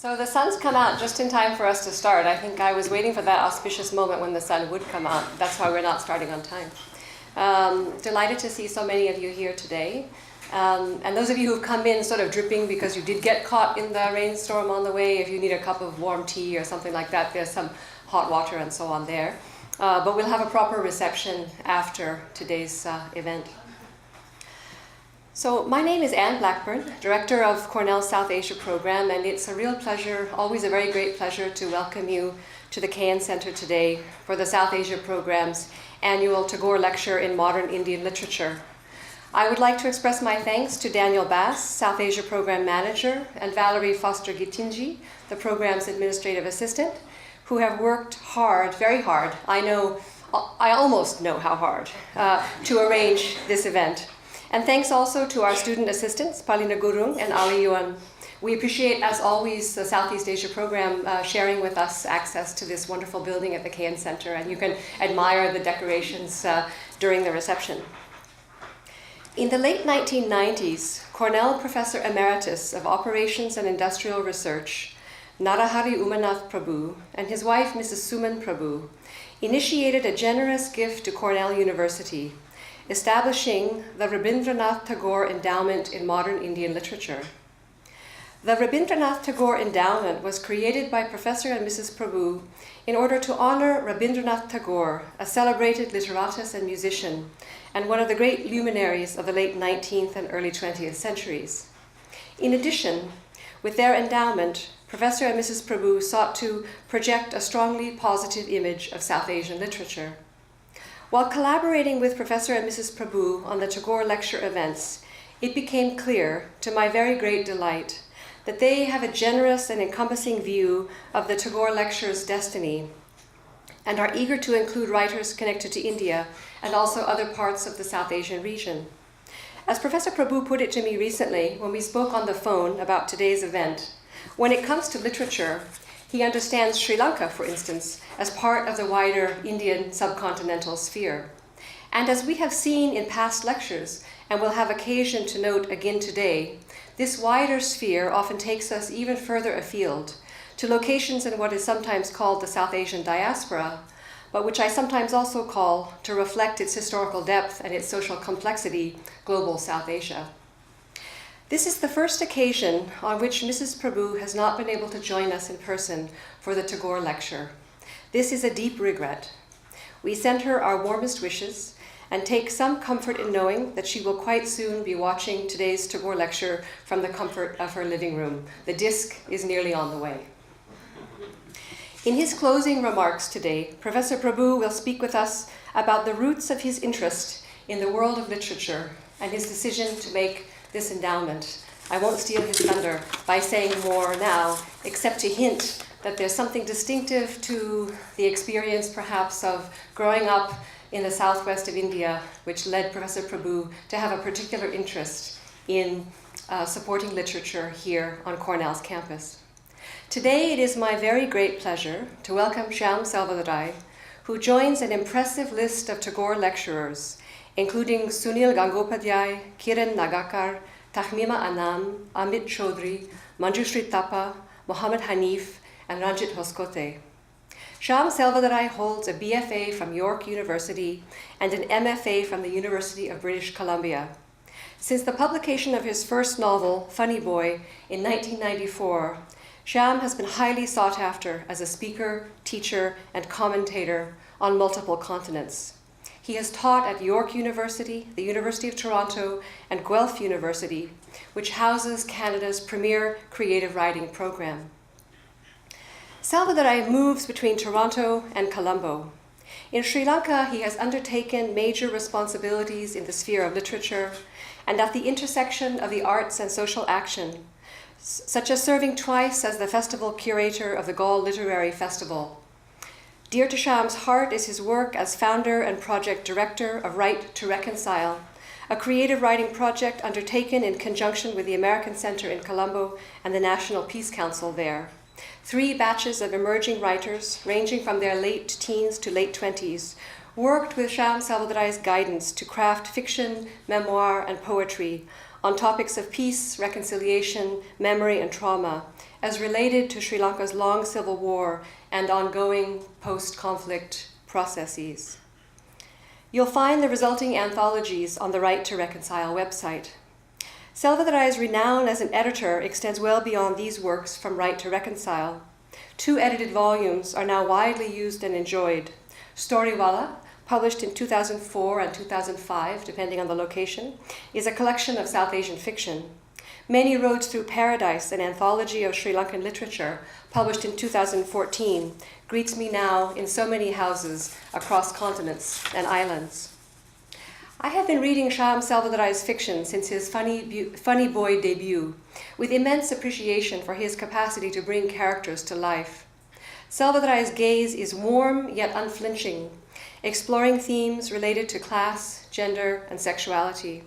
So the sun's come out just in time for us to start. I think I was waiting for that auspicious moment when the sun would come out. That's why we're not starting on time. Delighted to see so many of you here today. And those of you who've come in sort of dripping because you did get caught in the rainstorm on the way, if you need a cup of warm tea or something like that, there's some hot water and so on there. But we'll have a proper reception after today's event. So my name is Anne Blackburn, Director of Cornell's South Asia Program, and it's a real pleasure, always a very great pleasure, to welcome you to the KN Center today for the South Asia Program's annual Tagore Lecture in Modern Indian Literature. I would like to express my thanks to Daniel Bass, South Asia Program Manager, and Valerie Foster-Gitinji, the program's Administrative Assistant, who have worked hard, very hard, I almost know how hard, to arrange this event. And thanks also to our student assistants, Palina Gurung and Ali Yuan. We appreciate, as always, the Southeast Asia Program sharing with us access to this wonderful building at the KN Center, and you can admire the decorations during the reception. In the late 1990s, Cornell Professor Emeritus of Operations and Industrial Research, Narahari Umanath Prabhu, and his wife, Mrs. Suman Prabhu, initiated a generous gift to Cornell University, establishing the Rabindranath Tagore Endowment in Modern Indian Literature. The Rabindranath Tagore Endowment was created by Professor and Mrs. Prabhu in order to honor Rabindranath Tagore, a celebrated literatus and musician, and one of the great luminaries of the late 19th and early 20th centuries. In addition, with their endowment, Professor and Mrs. Prabhu sought to project a strongly positive image of South Asian literature. While collaborating with Professor and Mrs. Prabhu on the Tagore lecture events, it became clear, to my very great delight, that they have a generous and encompassing view of the Tagore lecture's destiny and are eager to include writers connected to India and also other parts of the South Asian region. As Professor Prabhu put it to me recently when we spoke on the phone about today's event, when it comes to literature, he understands Sri Lanka, for instance, as part of the wider Indian subcontinental sphere. And as we have seen in past lectures, and will have occasion to note again today, this wider sphere often takes us even further afield, to locations in what is sometimes called the South Asian diaspora, but which I sometimes also call, to reflect its historical depth and its social complexity, global South Asia. This is the first occasion on which Mrs. Prabhu has not been able to join us in person for the Tagore lecture. This is a deep regret. We send her our warmest wishes and take some comfort in knowing that she will quite soon be watching today's Tagore lecture from the comfort of her living room. The disc is nearly on the way. In his closing remarks today, Professor Prabhu will speak with us about the roots of his interest in the world of literature and his decision to make this endowment. I won't steal his thunder by saying more now, except to hint that there's something distinctive to the experience, perhaps, of growing up in the southwest of India, which led Professor Prabhu to have a particular interest in supporting literature here on Cornell's campus. Today, it is my very great pleasure to welcome Shyam Selvadurai, who joins an impressive list of Tagore lecturers, including Sunil Gangopadhyay, Kiran Nagakar, Tahmima Anam, Amit Chaudhry, Manjushri Thapa, Mohammed Hanif, and Ranjit Hoskote. Shyam Selvadurai holds a BFA from York University and an MFA from the University of British Columbia. Since the publication of his first novel, Funny Boy, in 1994, Shyam has been highly sought after as a speaker, teacher, and commentator on multiple continents. He has taught at York University, the University of Toronto, and Guelph University, which houses Canada's premier creative writing program. Selvadurai moves between Toronto and Colombo. In Sri Lanka, he has undertaken major responsibilities in the sphere of literature and at the intersection of the arts and social action, such as serving twice as the festival curator of the Gaul Literary Festival. Dear to Shyam's heart is his work as founder and project director of Write to Reconcile, a creative writing project undertaken in conjunction with the American Center in Colombo and the National Peace Council there. 3 batches of emerging writers, ranging from their late teens to late 20s, worked with Shyam Selvadurai's guidance to craft fiction, memoir, and poetry on topics of peace, reconciliation, memory, and trauma, as related to Sri Lanka's long civil war and ongoing post-conflict processes. You'll find the resulting anthologies on the Right to Reconcile website. Selvadurai's renown as an editor extends well beyond these works from Right to Reconcile. 2 edited volumes are now widely used and enjoyed. Storywala, published in 2004 and 2005, depending on the location, is a collection of South Asian fiction. Many Roads Through Paradise, an anthology of Sri Lankan literature, published in 2014, greets me now in so many houses across continents and islands. I have been reading Shyam Selvadurai's fiction since his Funny Boy debut, with immense appreciation for his capacity to bring characters to life. Selvadurai's gaze is warm yet unflinching, exploring themes related to class, gender, and sexuality.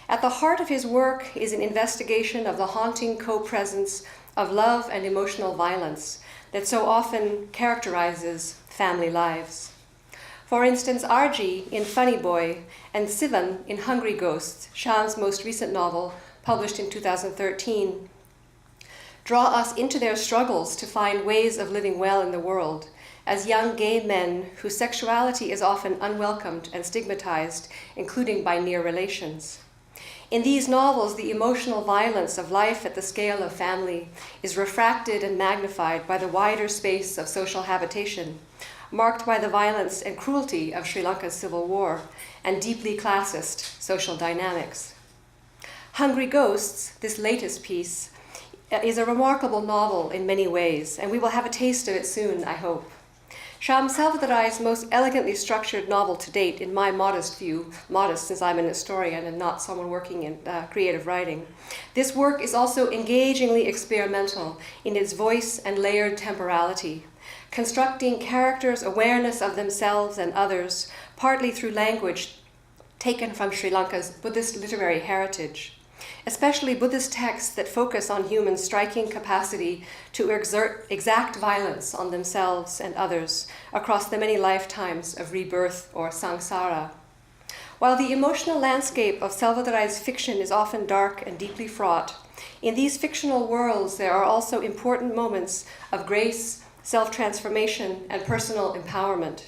At the heart of his work is an investigation of the haunting co-presence of love and emotional violence that so often characterizes family lives. For instance, Arji in Funny Boy and Sivan in Hungry Ghosts, Shyam's most recent novel, published in 2013, draw us into their struggles to find ways of living well in the world, as young gay men whose sexuality is often unwelcomed and stigmatized, including by near relations. In these novels, the emotional violence of life at the scale of family is refracted and magnified by the wider space of social habitation, marked by the violence and cruelty of Sri Lanka's civil war and deeply classist social dynamics. Hungry Ghosts, this latest piece, is a remarkable novel in many ways, and we will have a taste of it soon, I hope. Shyam Selvadurai's most elegantly structured novel to date, in my modest view, modest since I'm an historian and not someone working in creative writing. This work is also engagingly experimental in its voice and layered temporality, constructing characters' awareness of themselves and others, partly through language taken from Sri Lanka's Buddhist literary heritage, especially Buddhist texts that focus on humans' striking capacity to exert exact violence on themselves and others across the many lifetimes of rebirth or samsara. While the emotional landscape of Selvadurai's fiction is often dark and deeply fraught, in these fictional worlds there are also important moments of grace, self-transformation, and personal empowerment.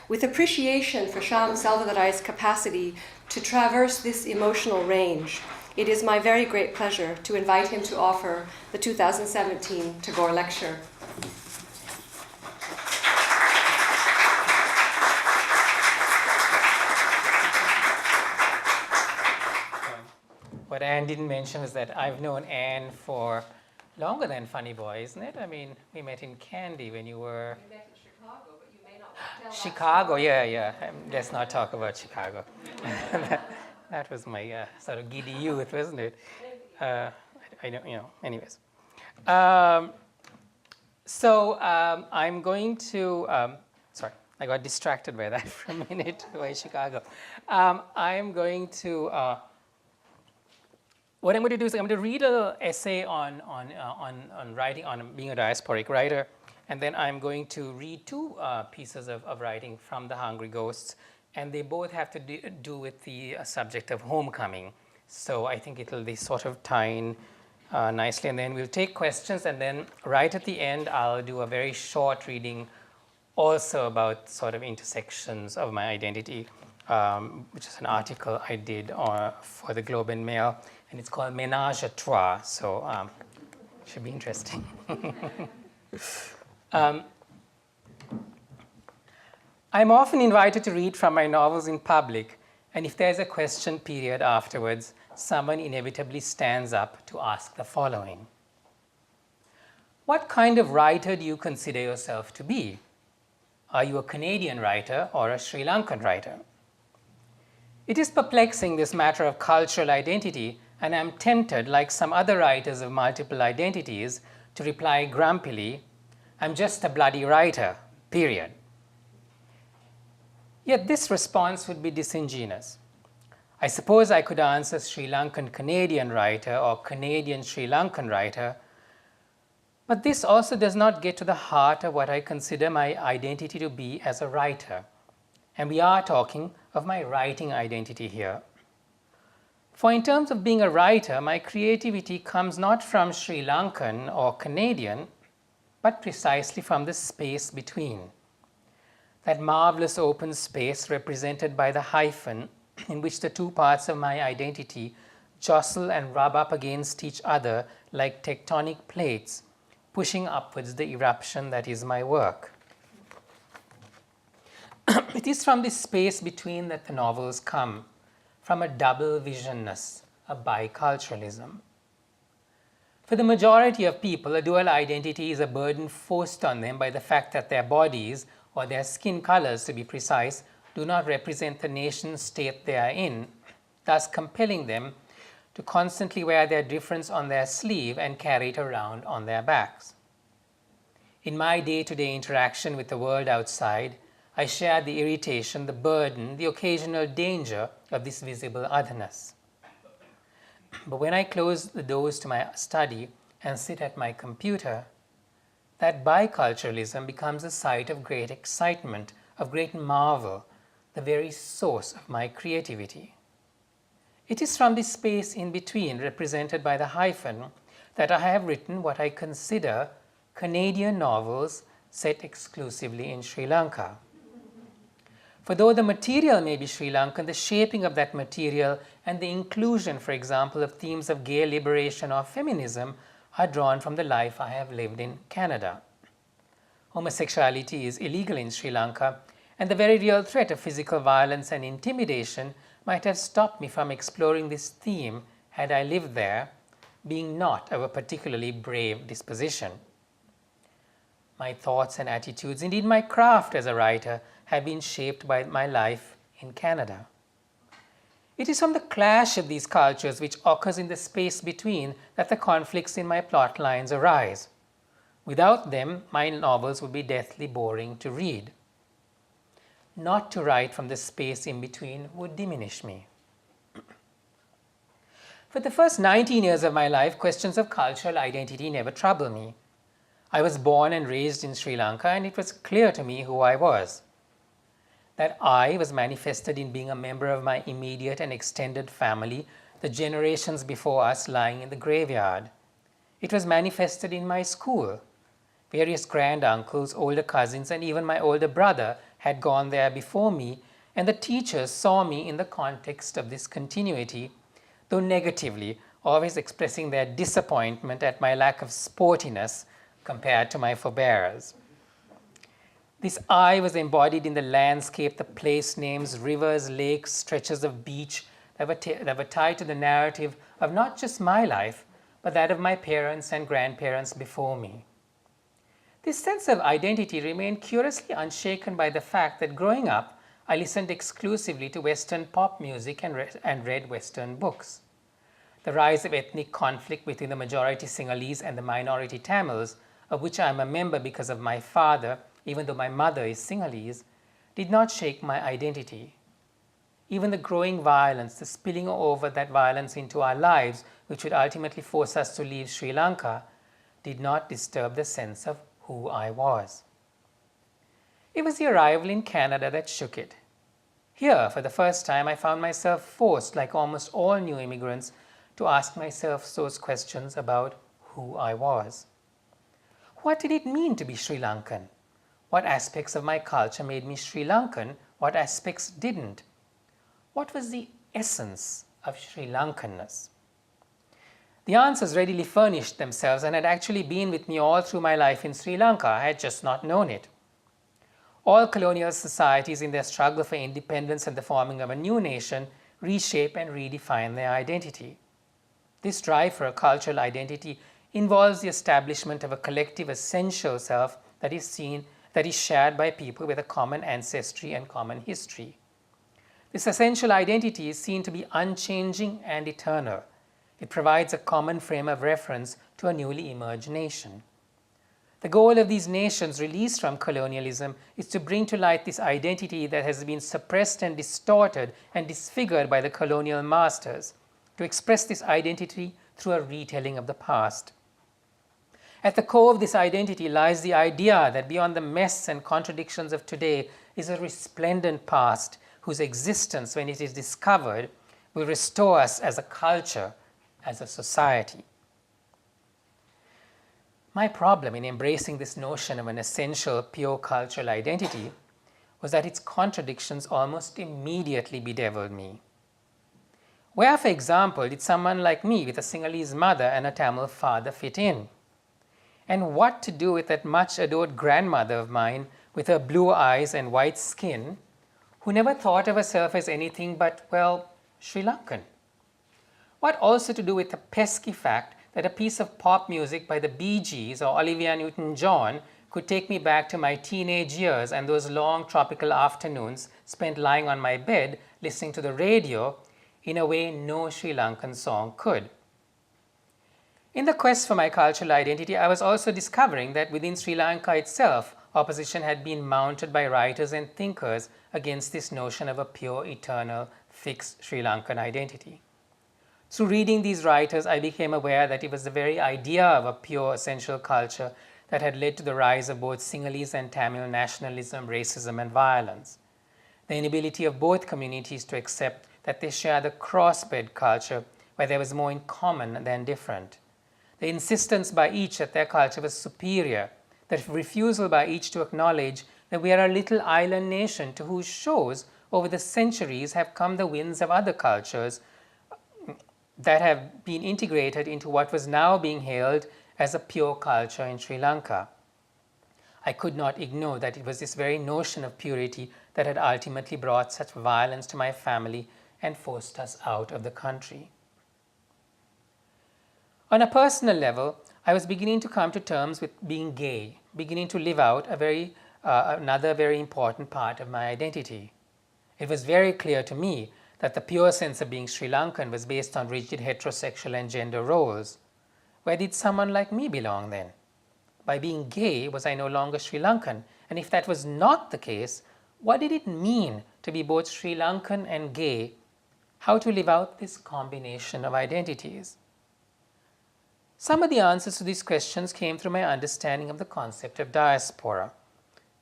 With appreciation for Shyam Selvadurai's capacity to traverse this emotional range, it is my very great pleasure to invite him to offer the 2017 Tagore Lecture. What Anne didn't mention is that I've known Anne for longer than Funny Boy, isn't it? I mean, we met in Candy when you were... We met in Chicago, but you may not tell Chicago, yeah. Let's not talk about Chicago. That was my sort of giddy youth, wasn't it? I don't, anyways. I'm going to, sorry, I got distracted by that for a minute, by Chicago. I'm going to, what I'm going to do is I'm going to read an essay on writing, on being a diasporic writer, and then I'm going to read 2 pieces of writing from the Hungry Ghosts, and they both have to do with the subject of homecoming. So I think they sort of tie in nicely, and then we'll take questions, and then right at the end, I'll do a very short reading also about sort of intersections of my identity, which is an article I did for the Globe and Mail, and it's called Ménage à Trois, so it should be interesting. I'm often invited to read from my novels in public, and if there's a question period afterwards, someone inevitably stands up to ask the following. What kind of writer do you consider yourself to be? Are you a Canadian writer or a Sri Lankan writer? It is perplexing, this matter of cultural identity, and I'm tempted, like some other writers of multiple identities, to reply grumpily, I'm just a bloody writer, period. Yet this response would be disingenuous. I suppose I could answer Sri Lankan Canadian writer or Canadian Sri Lankan writer, but this also does not get to the heart of what I consider my identity to be as a writer. And we are talking of my writing identity here. For in terms of being a writer, my creativity comes not from Sri Lankan or Canadian, but precisely from the space between. That marvelous open space represented by the hyphen in which the two parts of my identity jostle and rub up against each other like tectonic plates, pushing upwards the eruption that is my work. It is from this space between that the novels come, from a double visionness, a biculturalism. For the majority of people, a dual identity is a burden forced on them by the fact that their bodies, or their skin colors to be precise, do not represent the nation state they are in, thus compelling them to constantly wear their difference on their sleeve and carry it around on their backs. In my day-to-day interaction with the world outside, I share the irritation, the burden, the occasional danger of this visible otherness. But when I close the doors to my study and sit at my computer, that biculturalism becomes a site of great excitement, of great marvel, the very source of my creativity. It is from this space in between, represented by the hyphen, that I have written what I consider Canadian novels set exclusively in Sri Lanka. For though the material may be Sri Lankan, the shaping of that material and the inclusion, for example, of themes of gay liberation or feminism are drawn from the life I have lived in Canada. Homosexuality is illegal in Sri Lanka, and the very real threat of physical violence and intimidation might have stopped me from exploring this theme had I lived there, being not of a particularly brave disposition. My thoughts and attitudes, indeed my craft as a writer, have been shaped by my life in Canada. It is from the clash of these cultures which occurs in the space between that the conflicts in my plot lines arise. Without them, my novels would be deathly boring to read. Not to write from the space in between would diminish me. For the first 19 years of my life, questions of cultural identity never troubled me. I was born and raised in Sri Lanka, and it was clear to me who I was. That I was manifested in being a member of my immediate and extended family, the generations before us lying in the graveyard. It was manifested in my school. Various grand-uncles, older cousins, and even my older brother had gone there before me, and the teachers saw me in the context of this continuity, though negatively, always expressing their disappointment at my lack of sportiness compared to my forebears. This I was embodied in the landscape, the place names, rivers, lakes, stretches of beach that were tied to the narrative of not just my life, but that of my parents and grandparents before me. This sense of identity remained curiously unshaken by the fact that growing up, I listened exclusively to Western pop music and read Western books. The rise of ethnic conflict between the majority Sinhalese and the minority Tamils, of which I am a member because of my father, even though my mother is Sinhalese, did not shake my identity. Even the growing violence, the spilling over that violence into our lives, which would ultimately force us to leave Sri Lanka, did not disturb the sense of who I was. It was the arrival in Canada that shook it. Here, for the first time, I found myself forced, like almost all new immigrants, to ask myself those questions about who I was. What did it mean to be Sri Lankan? What aspects of my culture made me Sri Lankan? What aspects didn't? What was the essence of Sri Lankanness? The answers readily furnished themselves and had actually been with me all through my life in Sri Lanka. I had just not known it. All colonial societies in their struggle for independence and the forming of a new nation reshape and redefine their identity. This drive for a cultural identity involves the establishment of a collective essential self that is shared by people with a common ancestry and common history. This essential identity is seen to be unchanging and eternal. It provides a common frame of reference to a newly emerged nation. The goal of these nations released from colonialism is to bring to light this identity that has been suppressed and distorted and disfigured by the colonial masters, to express this identity through a retelling of the past. At the core of this identity lies the idea that beyond the mess and contradictions of today is a resplendent past whose existence, when it is discovered, will restore us as a culture, as a society. My problem in embracing this notion of an essential pure cultural identity was that its contradictions almost immediately bedeviled me. Where, for example, did someone like me with a Sinhalese mother and a Tamil father fit in? And what to do with that much adored grandmother of mine with her blue eyes and white skin, who never thought of herself as anything but, well, Sri Lankan? What also to do with the pesky fact that a piece of pop music by the Bee Gees or Olivia Newton-John could take me back to my teenage years and those long tropical afternoons spent lying on my bed listening to the radio in a way no Sri Lankan song could? In the quest for my cultural identity, I was also discovering that within Sri Lanka itself, opposition had been mounted by writers and thinkers against this notion of a pure, eternal, fixed Sri Lankan identity. Through reading these writers, I became aware that it was the very idea of a pure, essential culture that had led to the rise of both Sinhalese and Tamil nationalism, racism, and violence. The inability of both communities to accept that they share the crossbred culture where there was more in common than different. The insistence by each that their culture was superior, the refusal by each to acknowledge that we are a little island nation to whose shores over the centuries have come the winds of other cultures that have been integrated into what was now being hailed as a pure culture in Sri Lanka. I could not ignore that it was this very notion of purity that had ultimately brought such violence to my family and forced us out of the country. On a personal level, I was beginning to come to terms with being gay, beginning to live out another very important part of my identity. It was very clear to me that the pure sense of being Sri Lankan was based on rigid heterosexual and gender roles. Where did someone like me belong then? By being gay, was I no longer Sri Lankan? And if that was not the case, what did it mean to be both Sri Lankan and gay? How to live out this combination of identities? Some of the answers to these questions came through my understanding of the concept of diaspora.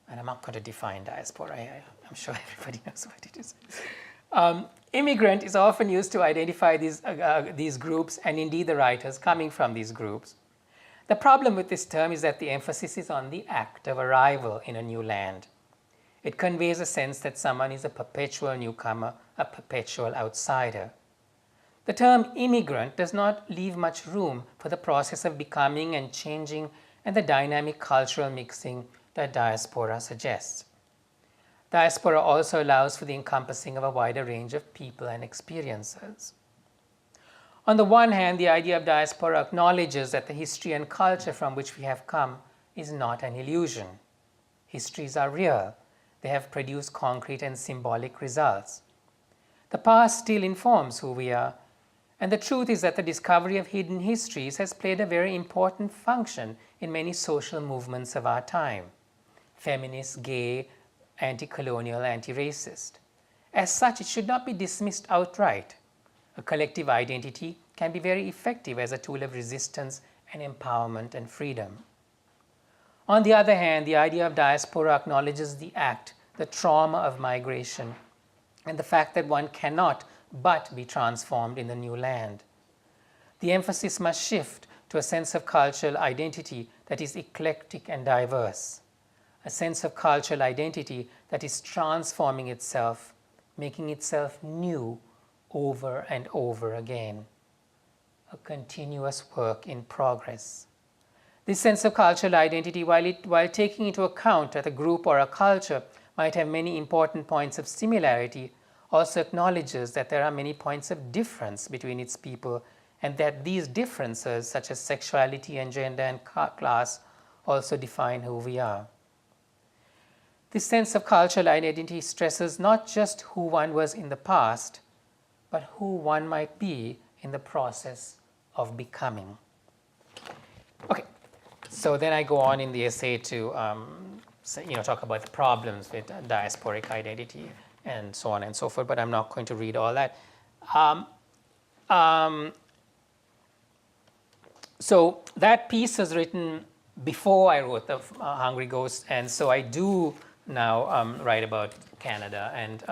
And I'm not going to define diaspora. I'm sure everybody knows what it is. Immigrant is often used to identify these groups and indeed the writers coming from these groups. The problem with this term is that the emphasis is on the act of arrival in a new land. It conveys a sense that someone is a perpetual newcomer, a perpetual outsider. The term immigrant does not leave much room for the process of becoming and changing and the dynamic cultural mixing that diaspora suggests. Diaspora also allows for the encompassing of a wider range of people and experiences. On the one hand, the idea of diaspora acknowledges that the history and culture from which we have come is not an illusion. Histories are real. They have produced concrete and symbolic results. The past still informs who we are, and the truth is that the discovery of hidden histories has played a very important function in many social movements of our time: feminist, gay, anti-colonial, anti-racist. As such, it should not be dismissed outright. A collective identity can be very effective as a tool of resistance and empowerment and freedom. On the other hand, the idea of diaspora acknowledges the act, the trauma of migration, and the fact that one cannot but be transformed in the new land. The emphasis must shift to a sense of cultural identity that is eclectic and diverse, a sense of cultural identity that is transforming itself, making itself new over and over again, a continuous work in progress. This sense of cultural identity, while taking into account that a group or a culture might have many important points of similarity, also acknowledges that there are many points of difference between its people, and that these differences, such as sexuality and gender and class, also define who we are. This sense of cultural identity stresses not just who one was in the past, but who one might be in the process of becoming. Okay, so then I go on in the essay to talk about the problems with diasporic identity and so on and so forth, but I'm not going to read all that. So that piece was written before I wrote The Hungry Ghost, and so I do now write about Canada, and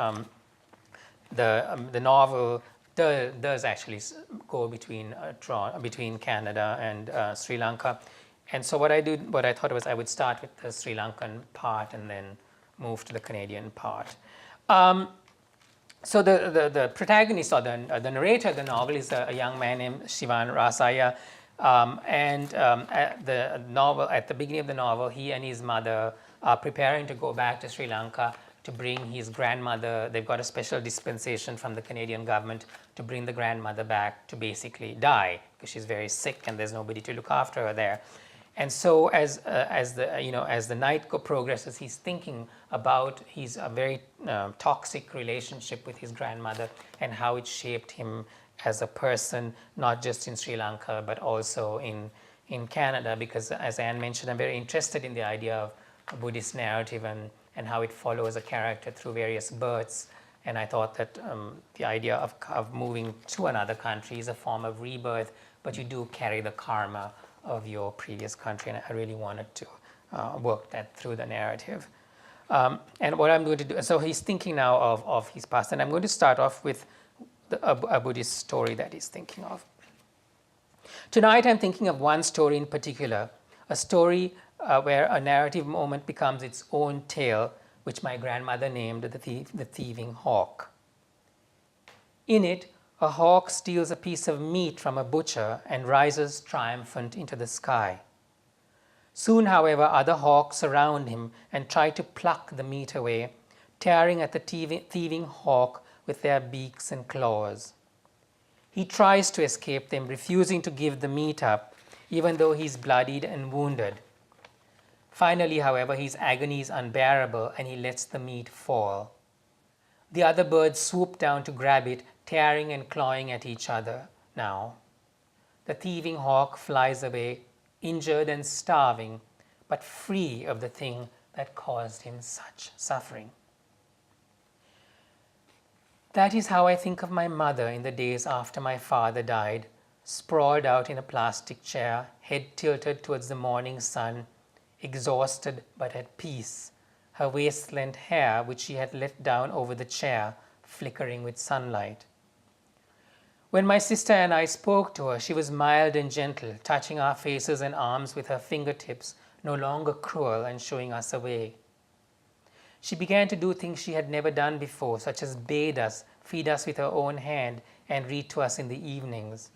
the novel does actually go between Canada and Sri Lanka. And so what I thought was I would start with the Sri Lankan part and then move to the Canadian part. So the protagonist or the narrator of the novel is a young man named Shivan Rasaya. At the beginning of the novel, he and his mother are preparing to go back to Sri Lanka to bring his grandmother. They've got a special dispensation from the Canadian government to bring the grandmother back to basically die because she's very sick and there's nobody to look after her there. And so as the night progresses, he's thinking about his very toxic relationship with his grandmother and how it shaped him as a person, not just in Sri Lanka, but also in Canada, because as Anne mentioned, I'm very interested in the idea of a Buddhist narrative and how it follows a character through various births. And I thought that the idea of moving to another country is a form of rebirth, but you do carry the karma of your previous country, and I really wanted to work that through the narrative. And what I'm going to do, so he's thinking now of his past, and I'm going to start off with a Buddhist story that he's thinking of. Tonight I'm thinking of one story in particular, a story where a narrative moment becomes its own tale, which my grandmother named the Thieving Hawk. In it, a hawk steals a piece of meat from a butcher and rises triumphant into the sky. Soon, however, other hawks surround him and try to pluck the meat away, tearing at the thieving hawk with their beaks and claws. He tries to escape them, refusing to give the meat up, even though he's bloodied and wounded. Finally, however, his agony is unbearable and he lets the meat fall. The other birds swoop down to grab it, tearing and clawing at each other now. The thieving hawk flies away, injured and starving, but free of the thing that caused him such suffering. That is how I think of my mother in the days after my father died, sprawled out in a plastic chair, head tilted towards the morning sun, exhausted but at peace, her waist-length hair, which she had let down over the chair, flickering with sunlight. When my sister and I spoke to her, she was mild and gentle, touching our faces and arms with her fingertips, no longer cruel and showing us a way. She began to do things she had never done before, such as bathe us, feed us with her own hand, and read to us in the evenings.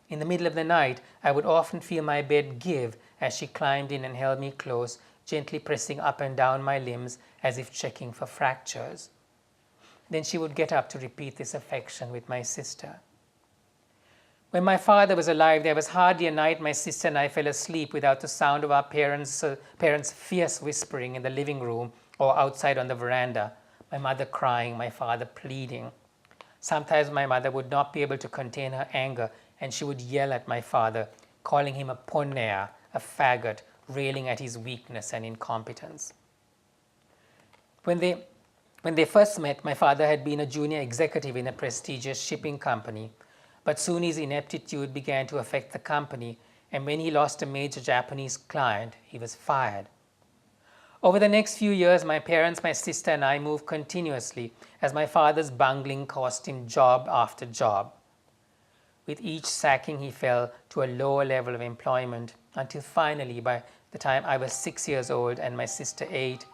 In the middle of the night, I would often feel my bed give as she climbed in and held me close, gently pressing up and down my limbs as if checking for fractures. Then she would get up to repeat this affection with my sister. When my father was alive, there was hardly a night my sister and I fell asleep without the sound of our parents' fierce whispering in the living room or outside on the veranda, my mother crying, my father pleading. Sometimes my mother would not be able to contain her anger, and she would yell at my father, calling him a ponnea, a faggot, railing at his weakness and incompetence. When they first met, my father had been a junior executive in a prestigious shipping company, but soon his ineptitude began to affect the company, and when he lost a major Japanese client, he was fired. Over the next few years, my parents, my sister, and I moved continuously as my father's bungling cost him job after job. With each sacking, he fell to a lower level of employment until finally, by the time I was 6 years old and my sister 8,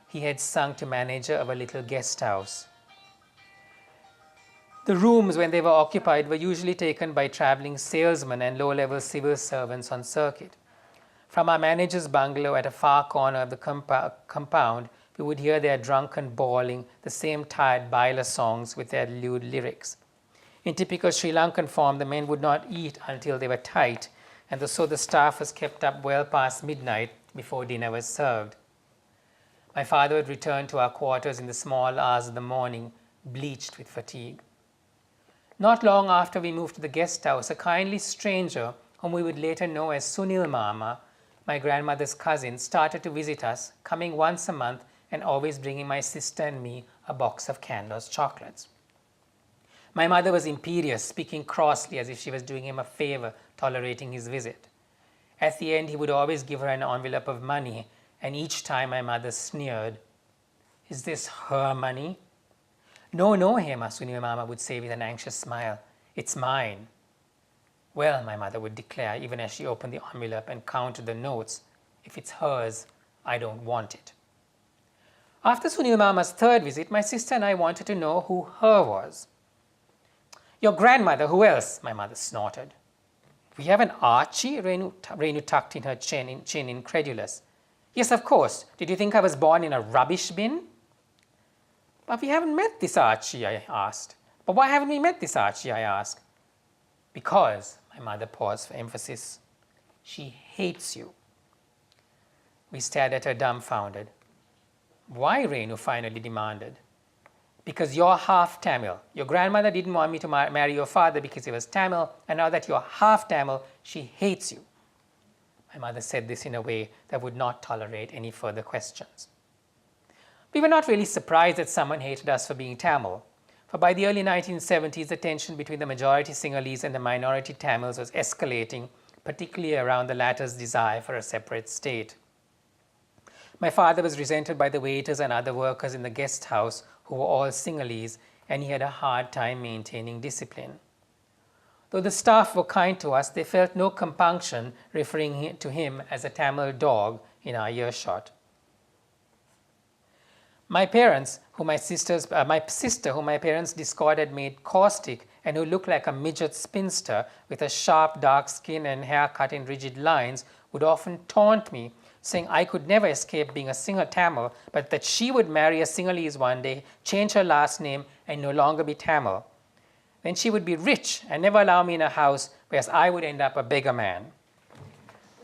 he had sunk to manager of a little guest house. The rooms, when they were occupied, were usually taken by traveling salesmen and low-level civil servants on circuit. From our manager's bungalow at a far corner of the compound, we would hear their drunken bawling, the same tired baila songs with their lewd lyrics. In typical Sri Lankan form, the men would not eat until they were tight, and so the staff was kept up well past midnight before dinner was served. My father would return to our quarters in the small hours of the morning, bleached with fatigue. Not long after we moved to the guest house, a kindly stranger, whom we would later know as Sunil Mama, my grandmother's cousin, started to visit us, coming once a month and always bringing my sister and me a box of Candos chocolates. My mother was imperious, speaking crossly as if she was doing him a favor, tolerating his visit. At the end, he would always give her an envelope of money, and each time my mother sneered, "Is this her money?" No, no, Hema, Sunil Mama would say with an anxious smile. It's mine. Well, my mother would declare, even as she opened the envelope and counted the notes, if it's hers, I don't want it. After Sunil Mama's third visit, my sister and I wanted to know who her was. Your grandmother, who else? My mother snorted. We have an Archie? Renu tucked in her chin, incredulous. Yes, of course. Did you think I was born in a rubbish bin? But we haven't met this Archie, I asked. But why haven't we met this Archie, I asked. Because, my mother paused for emphasis, she hates you. We stared at her dumbfounded. Why, Renu finally demanded. Because you're half Tamil. Your grandmother didn't want me to marry your father because he was Tamil, and now that you're half Tamil, she hates you. My mother said this in a way that would not tolerate any further questions. We were not really surprised that someone hated us for being Tamil, for by the early 1970s, the tension between the majority Sinhalese and the minority Tamils was escalating, particularly around the latter's desire for a separate state. My father was resented by the waiters and other workers in the guest house who were all Sinhalese, and he had a hard time maintaining discipline. Though the staff were kind to us, they felt no compunction referring to him as a Tamil dog in our earshot. My sister, whom my parents' discord had made caustic and who looked like a midget spinster with a sharp dark skin and hair cut in rigid lines, would often taunt me, saying I could never escape being a single Tamil, but that she would marry a Sinhalese one day, change her last name, and no longer be Tamil. Then she would be rich and never allow me in her house, whereas I would end up a beggar man.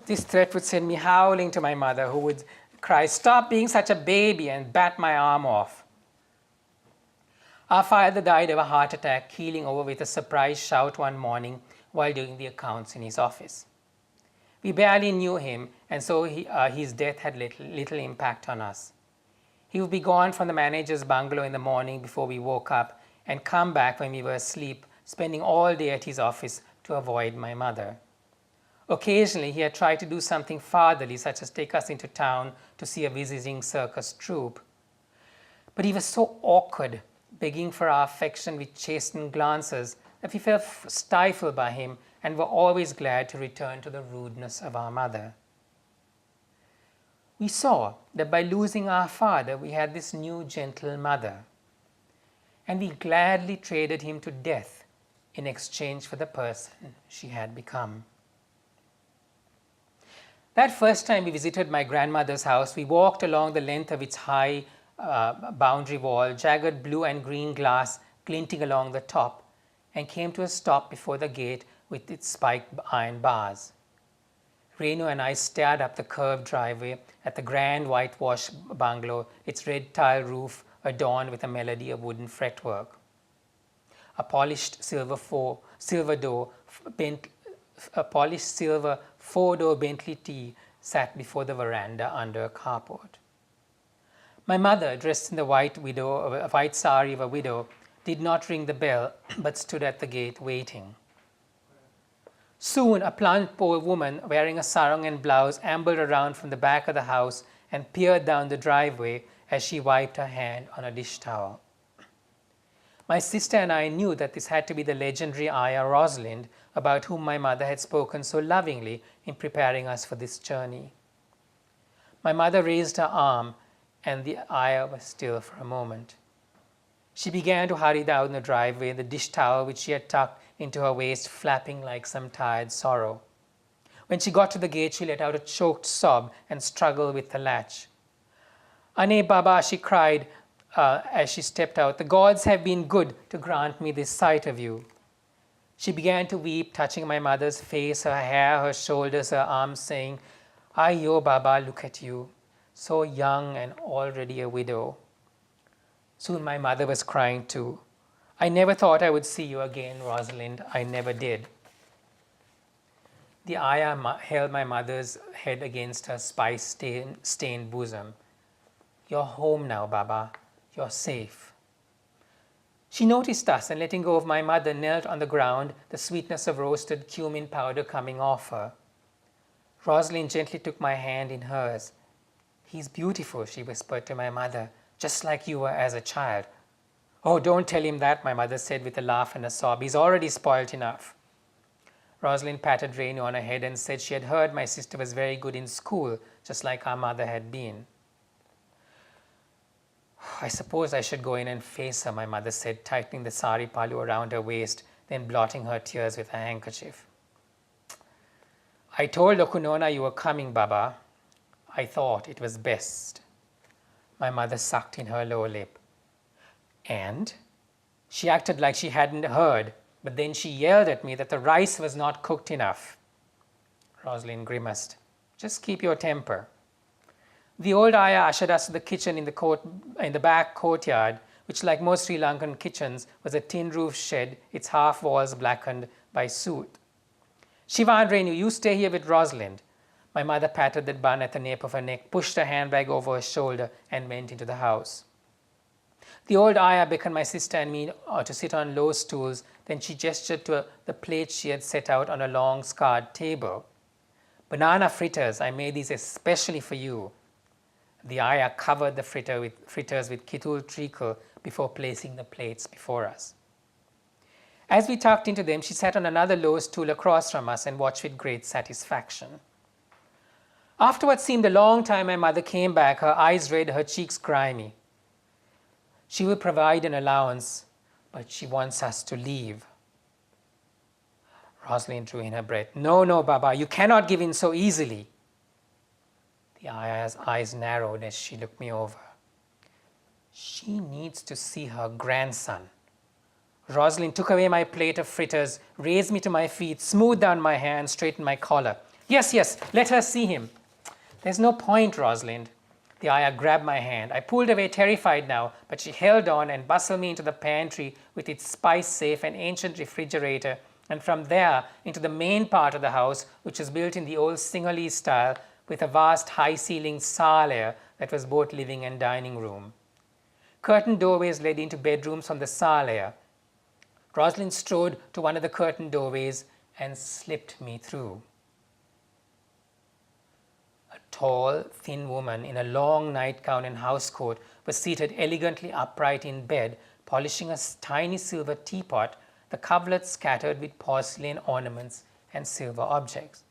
This threat would send me howling to my mother, who would cry, "Stop being such a baby," and bat my arm off. Our father died of a heart attack, keeling over with a surprise shout one morning while doing the accounts in his office. We barely knew him, and so his death had little impact on us. He would be gone from the manager's bungalow in the morning before we woke up and come back when we were asleep, spending all day at his office to avoid my mother. Occasionally, he had tried to do something fatherly, such as take us into town to see a visiting circus troupe. But he was so awkward, begging for our affection with chastened glances, that we felt stifled by him and were always glad to return to the rudeness of our mother. We saw that by losing our father, we had this new gentle mother, and we gladly traded him to death in exchange for the person she had become. That first time we visited my grandmother's house, we walked along the length of its high boundary wall, jagged blue and green glass glinting along the top, and came to a stop before the gate with its spiked iron bars. Renu and I stared up the curved driveway at the grand whitewashed bungalow, its red tile roof adorned with a melody of wooden fretwork. A polished silver four-door Bentley T sat before the veranda under a carport. My mother, dressed in the white sari of a widow, did not ring the bell, but stood at the gate waiting. Soon, a plump old woman wearing a sarong and blouse ambled around from the back of the house and peered down the driveway as she wiped her hand on a dish towel. My sister and I knew that this had to be the legendary Ayah Rosalind, about whom my mother had spoken so lovingly in preparing us for this journey. My mother raised her arm, and the Ayah was still for a moment. She began to hurry down the driveway, the dish towel which she had tucked into her waist flapping like some tired sorrow. When she got to the gate, she let out a choked sob and struggled with the latch. "Ane Baba," she cried as she stepped out, "the gods have been good to grant me this sight of you." She began to weep, touching my mother's face, her hair, her shoulders, her arms, saying, "Ayyo Baba, look at you, so young and already a widow." Soon my mother was crying too. "I never thought I would see you again, Rosalind. I never did." The Ayah held my mother's head against her spice-stained bosom. "You're home now, Baba. You're safe." She noticed us and, letting go of my mother, knelt on the ground, the sweetness of roasted cumin powder coming off her. Rosalind gently took my hand in hers. "He's beautiful," she whispered to my mother, "just like you were as a child." Oh, don't tell him that, my mother said with a laugh and a sob. He's already spoilt enough. Rosalind patted Rainu on her head and said she had heard my sister was very good in school, just like our mother had been. I suppose I should go in and face her, my mother said, tightening the sari palu around her waist, then blotting her tears with her handkerchief. I told Okunona you were coming, Baba. I thought it was best. My mother sucked in her lower lip. And? She acted like she hadn't heard, but then she yelled at me that the rice was not cooked enough. Rosalind grimaced. Just keep your temper. The old ayah ushered us to the kitchen in the back courtyard, which, like most Sri Lankan kitchens, was a tin roof shed, its half walls blackened by soot. Shiva and Renu, you stay here with Rosalind. My mother patted the bun at the nape of her neck, pushed her handbag over her shoulder, and went into the house. The old ayah beckoned my sister and me to sit on low stools. Then she gestured to the plates she had set out on a long scarred table. Banana fritters, I made these especially for you. The ayah covered the fritters with kitul treacle before placing the plates before us. As we tucked into them, she sat on another low stool across from us and watched with great satisfaction. After what seemed a long time, my mother came back, her eyes red, her cheeks grimy. She will provide an allowance, but she wants us to leave. Rosalind drew in her breath. No, no, Baba, you cannot give in so easily. The ayah's eyes narrowed as she looked me over. She needs to see her grandson. Rosalind took away my plate of fritters, raised me to my feet, smoothed down my hair, and straightened my collar. Yes, yes, let her see him. There's no point, Rosalind. The ayah grabbed my hand. I pulled away, terrified now, but she held on and bustled me into the pantry with its spice safe and ancient refrigerator, and from there into the main part of the house, which was built in the old Sinhalese style with a vast high-ceilinged salaya that was both living and dining room. Curtained doorways led into bedrooms from the salaya. Rosalind strode to one of the curtained doorways and slipped me through. A tall, thin woman in a long nightgown and housecoat was seated elegantly upright in bed, polishing a tiny silver teapot, the coverlet scattered with porcelain ornaments and silver objects.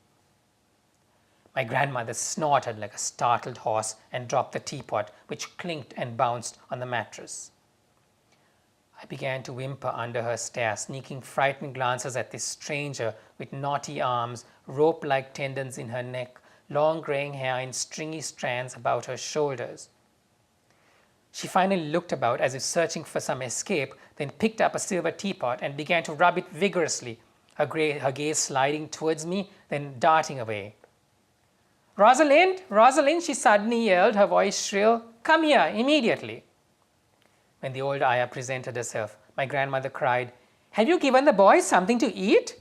My grandmother snorted like a startled horse and dropped the teapot, which clinked and bounced on the mattress. I began to whimper under her stare, sneaking frightened glances at this stranger with knotty arms, rope-like tendons in her neck, long graying hair in stringy strands about her shoulders. She finally looked about as if searching for some escape, then picked up a silver teapot and began to rub it vigorously, her gaze sliding towards me, then darting away. Rosalind, Rosalind, she suddenly yelled, her voice shrill. Come here, immediately. When the old ayah presented herself, my grandmother cried, Have you given the boy something to eat?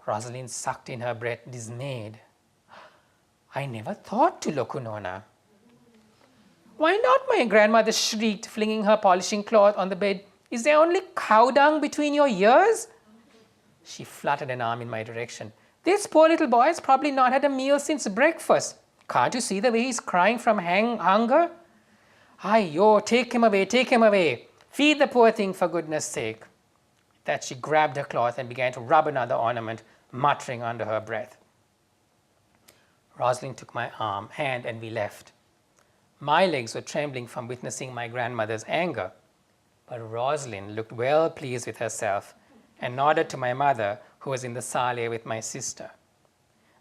Rosalind sucked in her breath, dismayed. I never thought to look, Unona. Why not, my grandmother shrieked, flinging her polishing cloth on the bed. Is there only cow dung between your ears? She fluttered an arm in my direction. This poor little boy has probably not had a meal since breakfast. Can't you see the way he's crying from hunger? Aiyo, take him away, take him away. Feed the poor thing for goodness sake. With that, she grabbed her cloth and began to rub another ornament, muttering under her breath. Rosalind took my hand, and we left. My legs were trembling from witnessing my grandmother's anger, but Rosalind looked well pleased with herself and nodded to my mother, who was in the sale with my sister.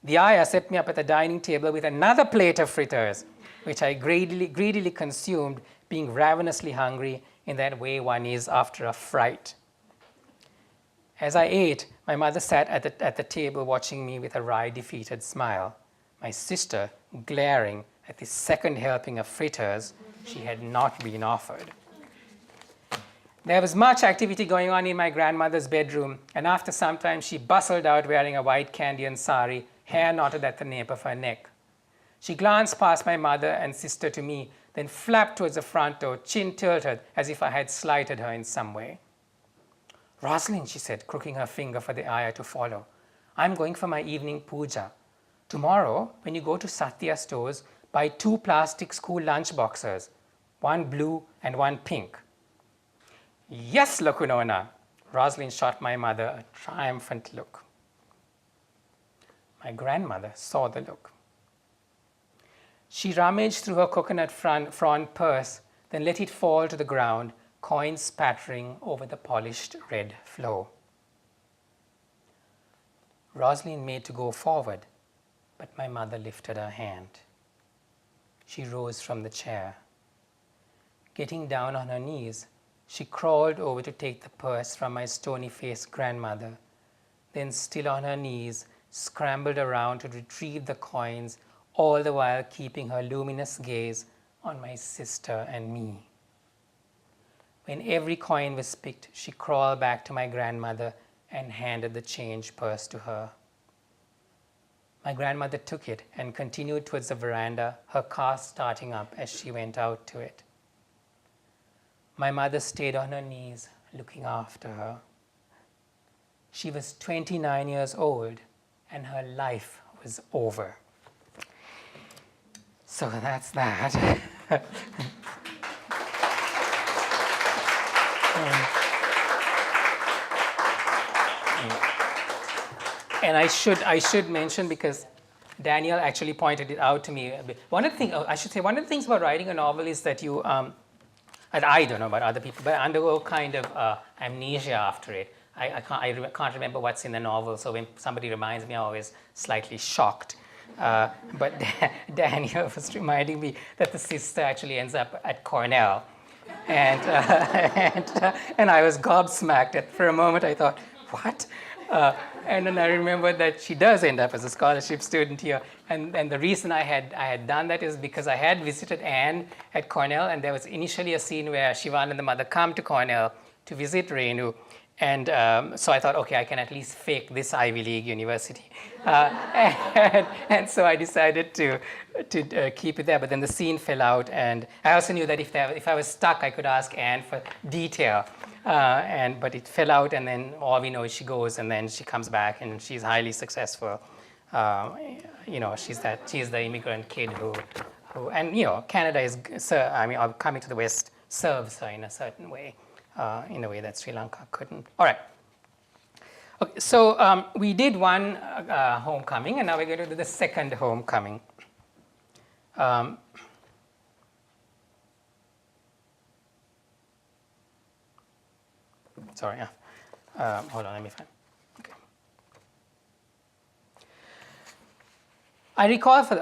The ayah set me up at the dining table with another plate of fritters, which I greedily consumed, being ravenously hungry in that way one is after a fright. As I ate, my mother sat at the table watching me with a wry, defeated smile, my sister glaring at the second helping of fritters she had not been offered. There was much activity going on in my grandmother's bedroom, and after some time she bustled out wearing a white Candian sari, hair knotted at the nape of her neck. She glanced past my mother and sister to me, then flapped towards the front door, chin tilted, as if I had slighted her in some way. Rosalind, she said, crooking her finger for the ayah to follow, I'm going for my evening puja. Tomorrow, when you go to Satya stores, buy 2 plastic school lunch boxes, one blue and one pink. Yes, Lakunona. Rosalind shot my mother a triumphant look. My grandmother saw the look. She rummaged through her coconut frond purse, then let it fall to the ground, coins spattering over the polished red floor. Rosalind made to go forward, but my mother lifted her hand. She rose from the chair. Getting down on her knees, she crawled over to take the purse from my stony-faced grandmother, then still on her knees, scrambled around to retrieve the coins, all the while keeping her luminous gaze on my sister and me. When every coin was picked, she crawled back to my grandmother and handed the change purse to her. My grandmother took it and continued towards the veranda, her car starting up as she went out to it. My mother stayed on her knees, looking after her. She was 29 years old, and her life was over. So that's that. And I should mention, because Daniel actually pointed it out to me. One of the things about writing a novel is that you, and I don't know about other people, but I undergo kind of amnesia after it. I can't remember what's in the novel, so when somebody reminds me, I'm always slightly shocked. But Daniel was reminding me that the sister actually ends up at Cornell. And I was gobsmacked. For a moment, I thought, what? And then I remembered that she does end up as a scholarship student here. And the reason I had done that is because I had visited Anne at Cornell, and there was initially a scene where Shivan and the mother come to Cornell to visit Renu. And so I thought, okay, I can at least fake this Ivy League university. And so I decided to keep it there. But then the scene fell out. And I also knew that if I was stuck, I could ask Anne for detail. But it fell out, and then all we know is she goes, and then she comes back, and she's highly successful. She's the immigrant kid who Canada is, coming to the West serves her in a certain way. In a way that Sri Lanka couldn't. All right. Okay, so we did one homecoming, and now we're going to do the second homecoming. Sorry, hold on, let me find.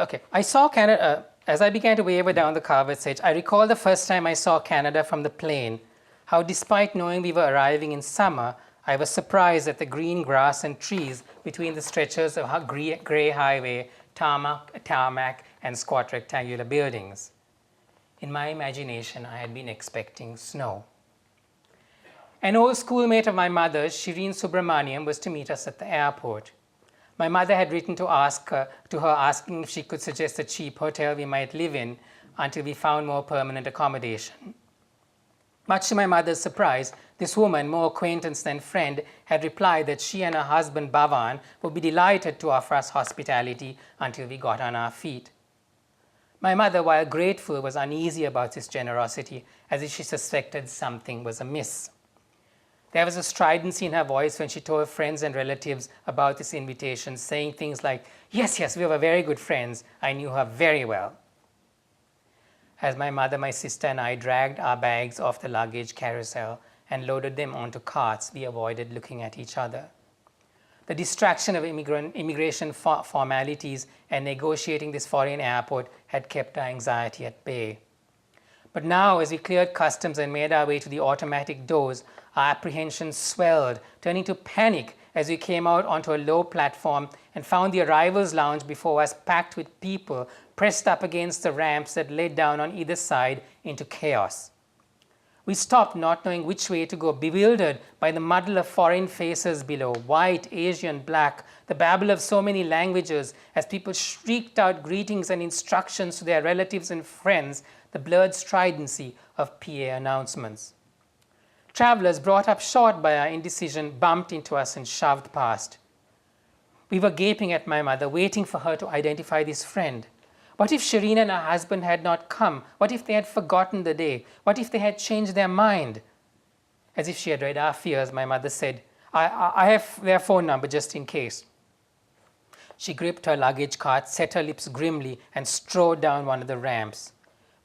Okay. I saw Canada, as I began to waver down the carved stage, I recall the first time I saw Canada from the plane. How despite knowing we were arriving in summer, I was surprised at the green grass and trees between the stretches of gray highway, tarmac, and squat rectangular buildings. In my imagination, I had been expecting snow. An old schoolmate of my mother's, Shireen Subramaniam, was to meet us at the airport. My mother had written to her asking if she could suggest a cheap hotel we might live in until we found more permanent accommodation. Much to my mother's surprise, this woman, more acquaintance than friend, had replied that she and her husband Bhavan would be delighted to offer us hospitality until we got on our feet. My mother, while grateful, was uneasy about this generosity, as if she suspected something was amiss. There was a stridency in her voice when she told friends and relatives about this invitation, saying things like, yes, we were very good friends. I knew her very well. As my mother, my sister, and I dragged our bags off the luggage carousel and loaded them onto carts, we avoided looking at each other. The distraction of immigration formalities and negotiating this foreign airport had kept our anxiety at bay. But now, as we cleared customs and made our way to the automatic doors, our apprehension swelled, turning to panic as we came out onto a low platform and found the arrivals lounge before us packed with people pressed up against the ramps that led down on either side into chaos. We stopped, not knowing which way to go, bewildered by the muddle of foreign faces below, white, Asian, black, the babble of so many languages as people shrieked out greetings and instructions to their relatives and friends, the blurred stridency of PA announcements. Travelers, brought up short by our indecision, bumped into us and shoved past. We were gaping at my mother, waiting for her to identify this friend. What if Shireen and her husband had not come? What if they had forgotten the day? What if they had changed their mind? As if she had read our fears, my mother said, I have their phone number just in case. She gripped her luggage cart, set her lips grimly, and strode down one of the ramps.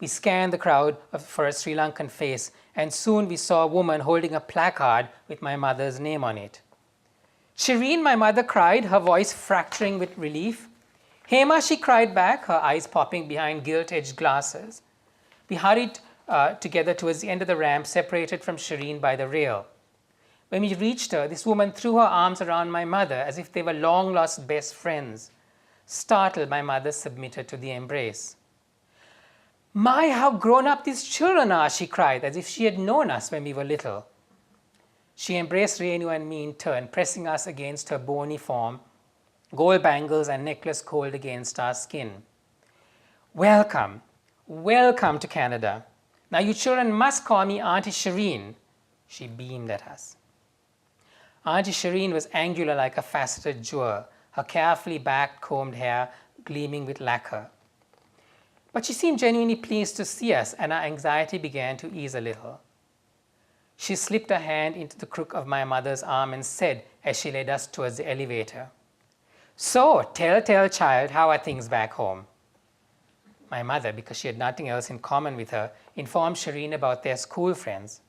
We scanned the crowd for a Sri Lankan face, and soon we saw a woman holding a placard with my mother's name on it. Shireen, my mother cried, her voice fracturing with relief. Hema, she cried back, her eyes popping behind gilt-edged glasses. We hurried together towards the end of the ramp, separated from Shireen by the rail. When we reached her, this woman threw her arms around my mother as if they were long-lost best friends. Startled, my mother submitted to the embrace. My, how grown up these children are, she cried, as if she had known us when we were little. She embraced Renu and me in turn, pressing us against her bony form, gold bangles and necklace cold against our skin. Welcome, welcome to Canada. Now you children must call me Auntie Shireen. She beamed at us. Auntie Shireen was angular like a faceted jewel, her carefully backed combed hair gleaming with lacquer. But she seemed genuinely pleased to see us, and our anxiety began to ease a little. She slipped her hand into the crook of my mother's arm and said, as she led us towards the elevator, So, tell, child, how are things back home? My mother, because she had nothing else in common with her, informed Shireen about their school friends.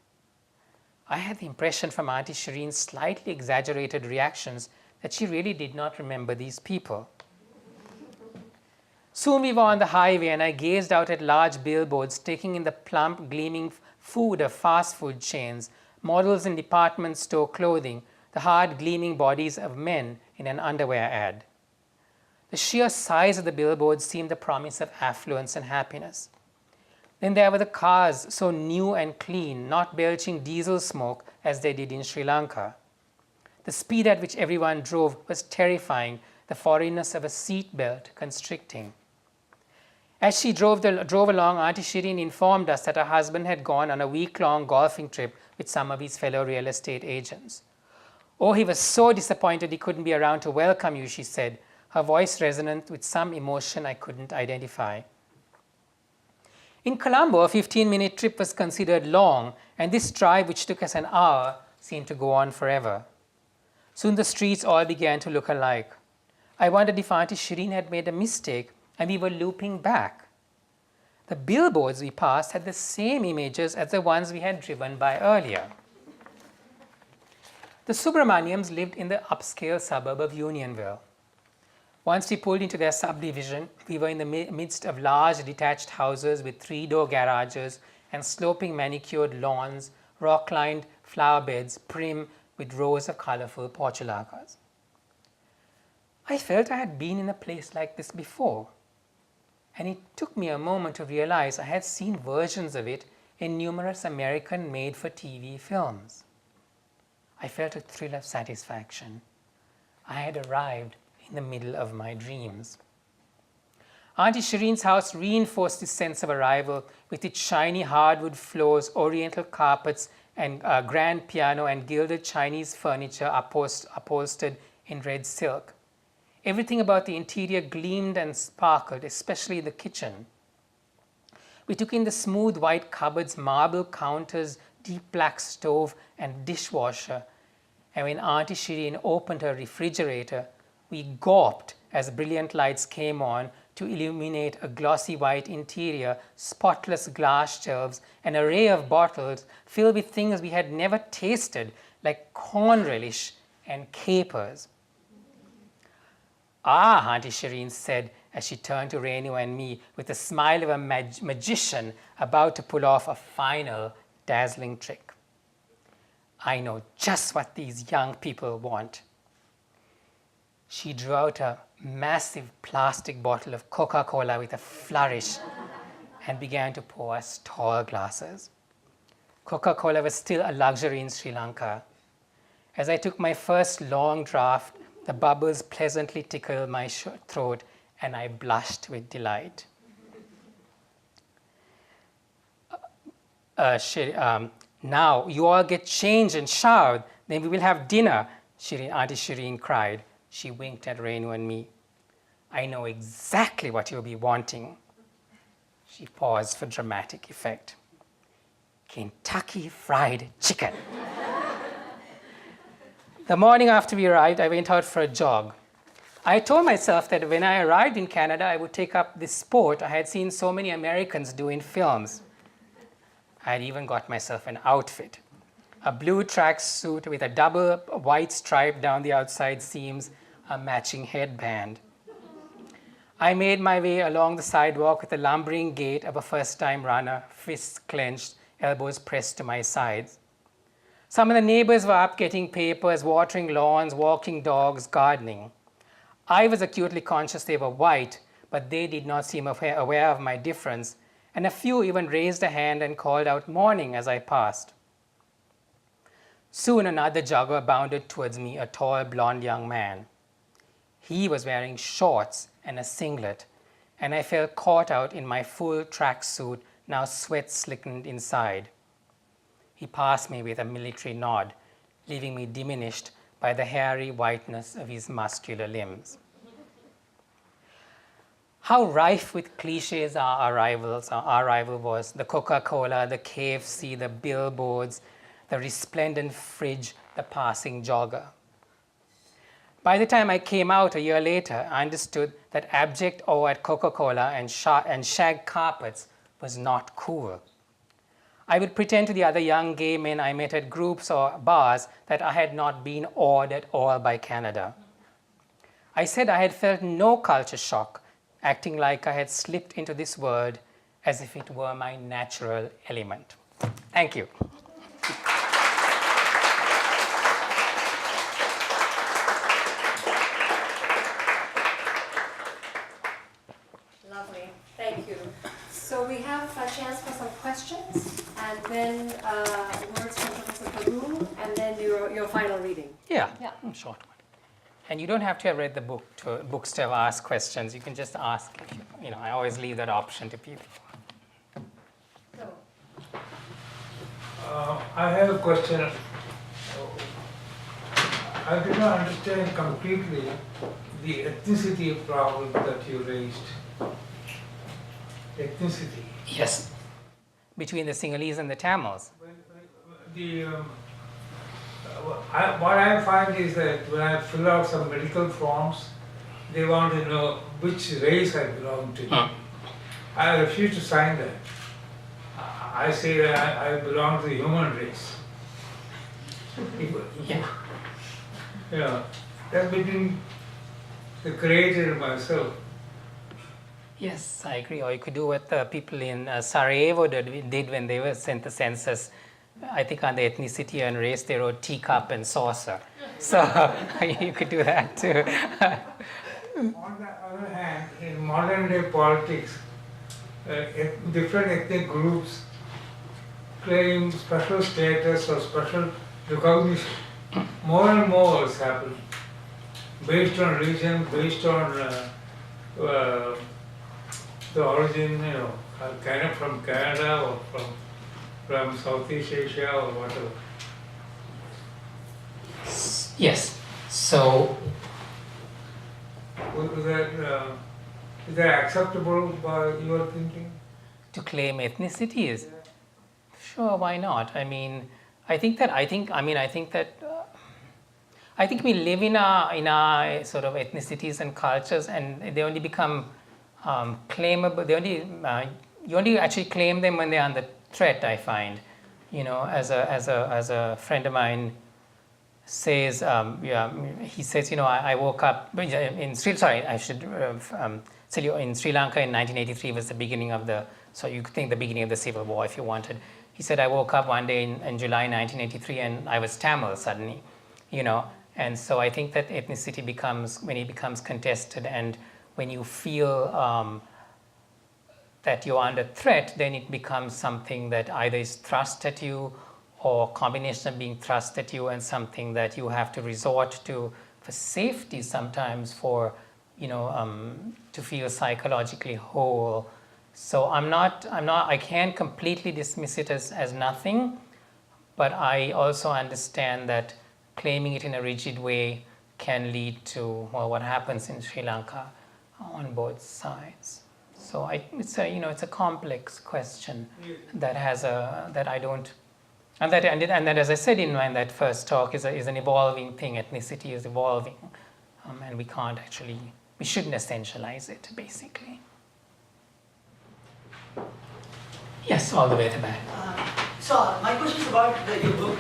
I had the impression from Auntie Shireen's slightly exaggerated reactions that she really did not remember these people. Soon we were on the highway, and I gazed out at large billboards taking in the plump, gleaming food of fast food chains, models in department store clothing, the hard, gleaming bodies of men in an underwear ad. The sheer size of the billboards seemed the promise of affluence and happiness. Then there were the cars, so new and clean, not belching diesel smoke as they did in Sri Lanka. The speed at which everyone drove was terrifying, the foreignness of a seat belt constricting. As she drove along, Auntie Shireen informed us that her husband had gone on a week-long golfing trip with some of his fellow real estate agents. Oh, he was so disappointed he couldn't be around to welcome you, she said, her voice resonant with some emotion I couldn't identify. In Colombo, a 15-minute trip was considered long, and this drive, which took us an hour, seemed to go on forever. Soon the streets all began to look alike. I wondered if Auntie Shireen had made a mistake and we were looping back. The billboards we passed had the same images as the ones we had driven by earlier. The Subramaniams lived in the upscale suburb of Unionville. Once we pulled into their subdivision, we were in the midst of large detached houses with 3-door garages and sloping manicured lawns, rock-lined flower beds prim with rows of colorful portulacas. I felt I had been in a place like this before, and it took me a moment to realize I had seen versions of it in numerous American made-for-TV films. I felt a thrill of satisfaction. I had arrived in the middle of my dreams. Auntie Shireen's house reinforced this sense of arrival with its shiny hardwood floors, oriental carpets, and grand piano and gilded Chinese furniture upholstered in red silk. Everything about the interior gleamed and sparkled, especially the kitchen. We took in the smooth white cupboards, marble counters, deep black stove, and dishwasher. And when Auntie Shireen opened her refrigerator, we gawped as brilliant lights came on to illuminate a glossy white interior, spotless glass shelves, an array of bottles filled with things we had never tasted, like corn relish and capers. Ah, Auntie Shireen said as she turned to Renu and me with the smile of a magician about to pull off a final dazzling trick. I know just what these young people want. She drew out a massive plastic bottle of Coca-Cola with a flourish and began to pour us tall glasses. Coca-Cola was still a luxury in Sri Lanka. As I took my first long draught, the bubbles pleasantly tickled my throat, and I blushed with delight. Now you all get changed and showered, then we will have dinner, Auntie Shireen cried. She winked at Renu and me. I know exactly what you'll be wanting. She paused for dramatic effect. Kentucky Fried Chicken. The morning after we arrived, I went out for a jog. I told myself that when I arrived in Canada, I would take up this sport I had seen so many Americans do in films. I had even got myself an outfit, a blue tracksuit with a double white stripe down the outside seams, a matching headband. I made my way along the sidewalk with the lumbering gait of a first-time runner, fists clenched, elbows pressed to my sides. Some of the neighbors were up getting papers, watering lawns, walking dogs, gardening. I was acutely conscious they were white, but they did not seem aware of my difference, and a few even raised a hand and called out morning as I passed. Soon another jogger bounded towards me, a tall, blond young man. He was wearing shorts and a singlet, and I felt caught out in my full tracksuit, now sweat-slickened inside. He passed me with a military nod, leaving me diminished by the hairy whiteness of his muscular limbs. How rife with cliches our arrival was. The Coca-Cola, the KFC, the billboards, the resplendent fridge, the passing jogger. By the time I came out a year later, I understood that abject awe at Coca-Cola and shag carpets was not cool. I would pretend to the other young gay men I met at groups or bars that I had not been awed at all by Canada. I said I had felt no culture shock, acting like I had slipped into this world as if it were my natural element. Thank you. Lovely, thank you. So we have a chance for some questions, and then words from Professor Tagore, and then your final reading. Yeah, Yeah. short one. And you don't have to have read the books to have asked questions. You can just ask. I always leave that option to people. So, I have a question. I do not understand completely the ethnicity problem that you raised. Ethnicity. Yes. Between the Sinhalese and the Tamils. What I find is that when I fill out some medical forms, they want to know which race I belong to. I refuse to sign that. I say that I belong to the human race. Yeah. That's between the Creator and myself. Yes, I agree. Or you could do what the people in Sarajevo did when they were sent the census. I think on the ethnicity and race, they wrote teacup and saucer. So you could do that too. On the other hand, in modern day politics, different ethnic groups claim special status or special recognition. More and more is happening, based on region, based on the origin, kind of from Canada or from Southeast Asia or whatever. Yes. So Is that acceptable by your thinking? to claim ethnicity is sure. Why not? I mean, I think we live in our sort of ethnicities and cultures, and they only become claimable. You only actually claim them when they're under threat. I find, as a friend of mine says, he says, I woke up in Sri. Sorry, I should tell you, in Sri Lanka in 1983 was the beginning of so you could think the beginning of the civil war if you wanted. He said, I woke up one day in July 1983 and I was Tamil suddenly, And so I think that ethnicity when it becomes contested, and when you feel that you're under threat, then it becomes something that either is thrust at you, or combination of being thrust at you and something that you have to resort to for safety sometimes, for to feel psychologically whole. So I can't completely dismiss it as nothing, but I also understand that claiming it in a rigid way can lead to what happens in Sri Lanka on both sides. So it's a complex question that I don't And that, as I said in that first talk, is an evolving thing. Ethnicity is evolving, and we shouldn't essentialize it, basically. Yes, all the way at the back. So my question is about your book,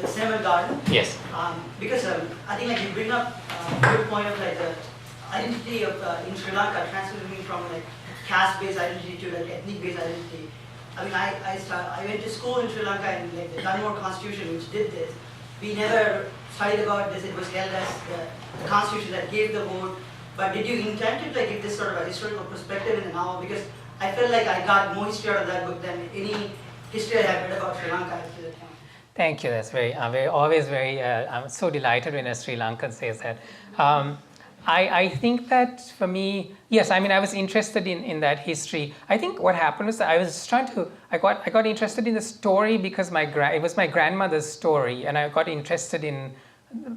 The Selvadurai. Yes. Because I think like you bring up a good point of like the identity of in Sri Lanka transferring from like caste-based identity to like ethnic-based identity. I mean, I went to school in Sri Lanka and like the Tagore constitution which did this. We never studied about this. It was held as the constitution that gave the vote. But did you intend to like give this sort of a historical perspective in the novel? Because I felt like I got more history out of that book than any history I have read about Sri Lanka at the time. Thank you. That's always very. I'm so delighted when a Sri Lankan says that. I think that for me, yes. I mean, I was interested in that history. I think what happened was that I got interested in the story because it was my grandmother's story, and I got interested in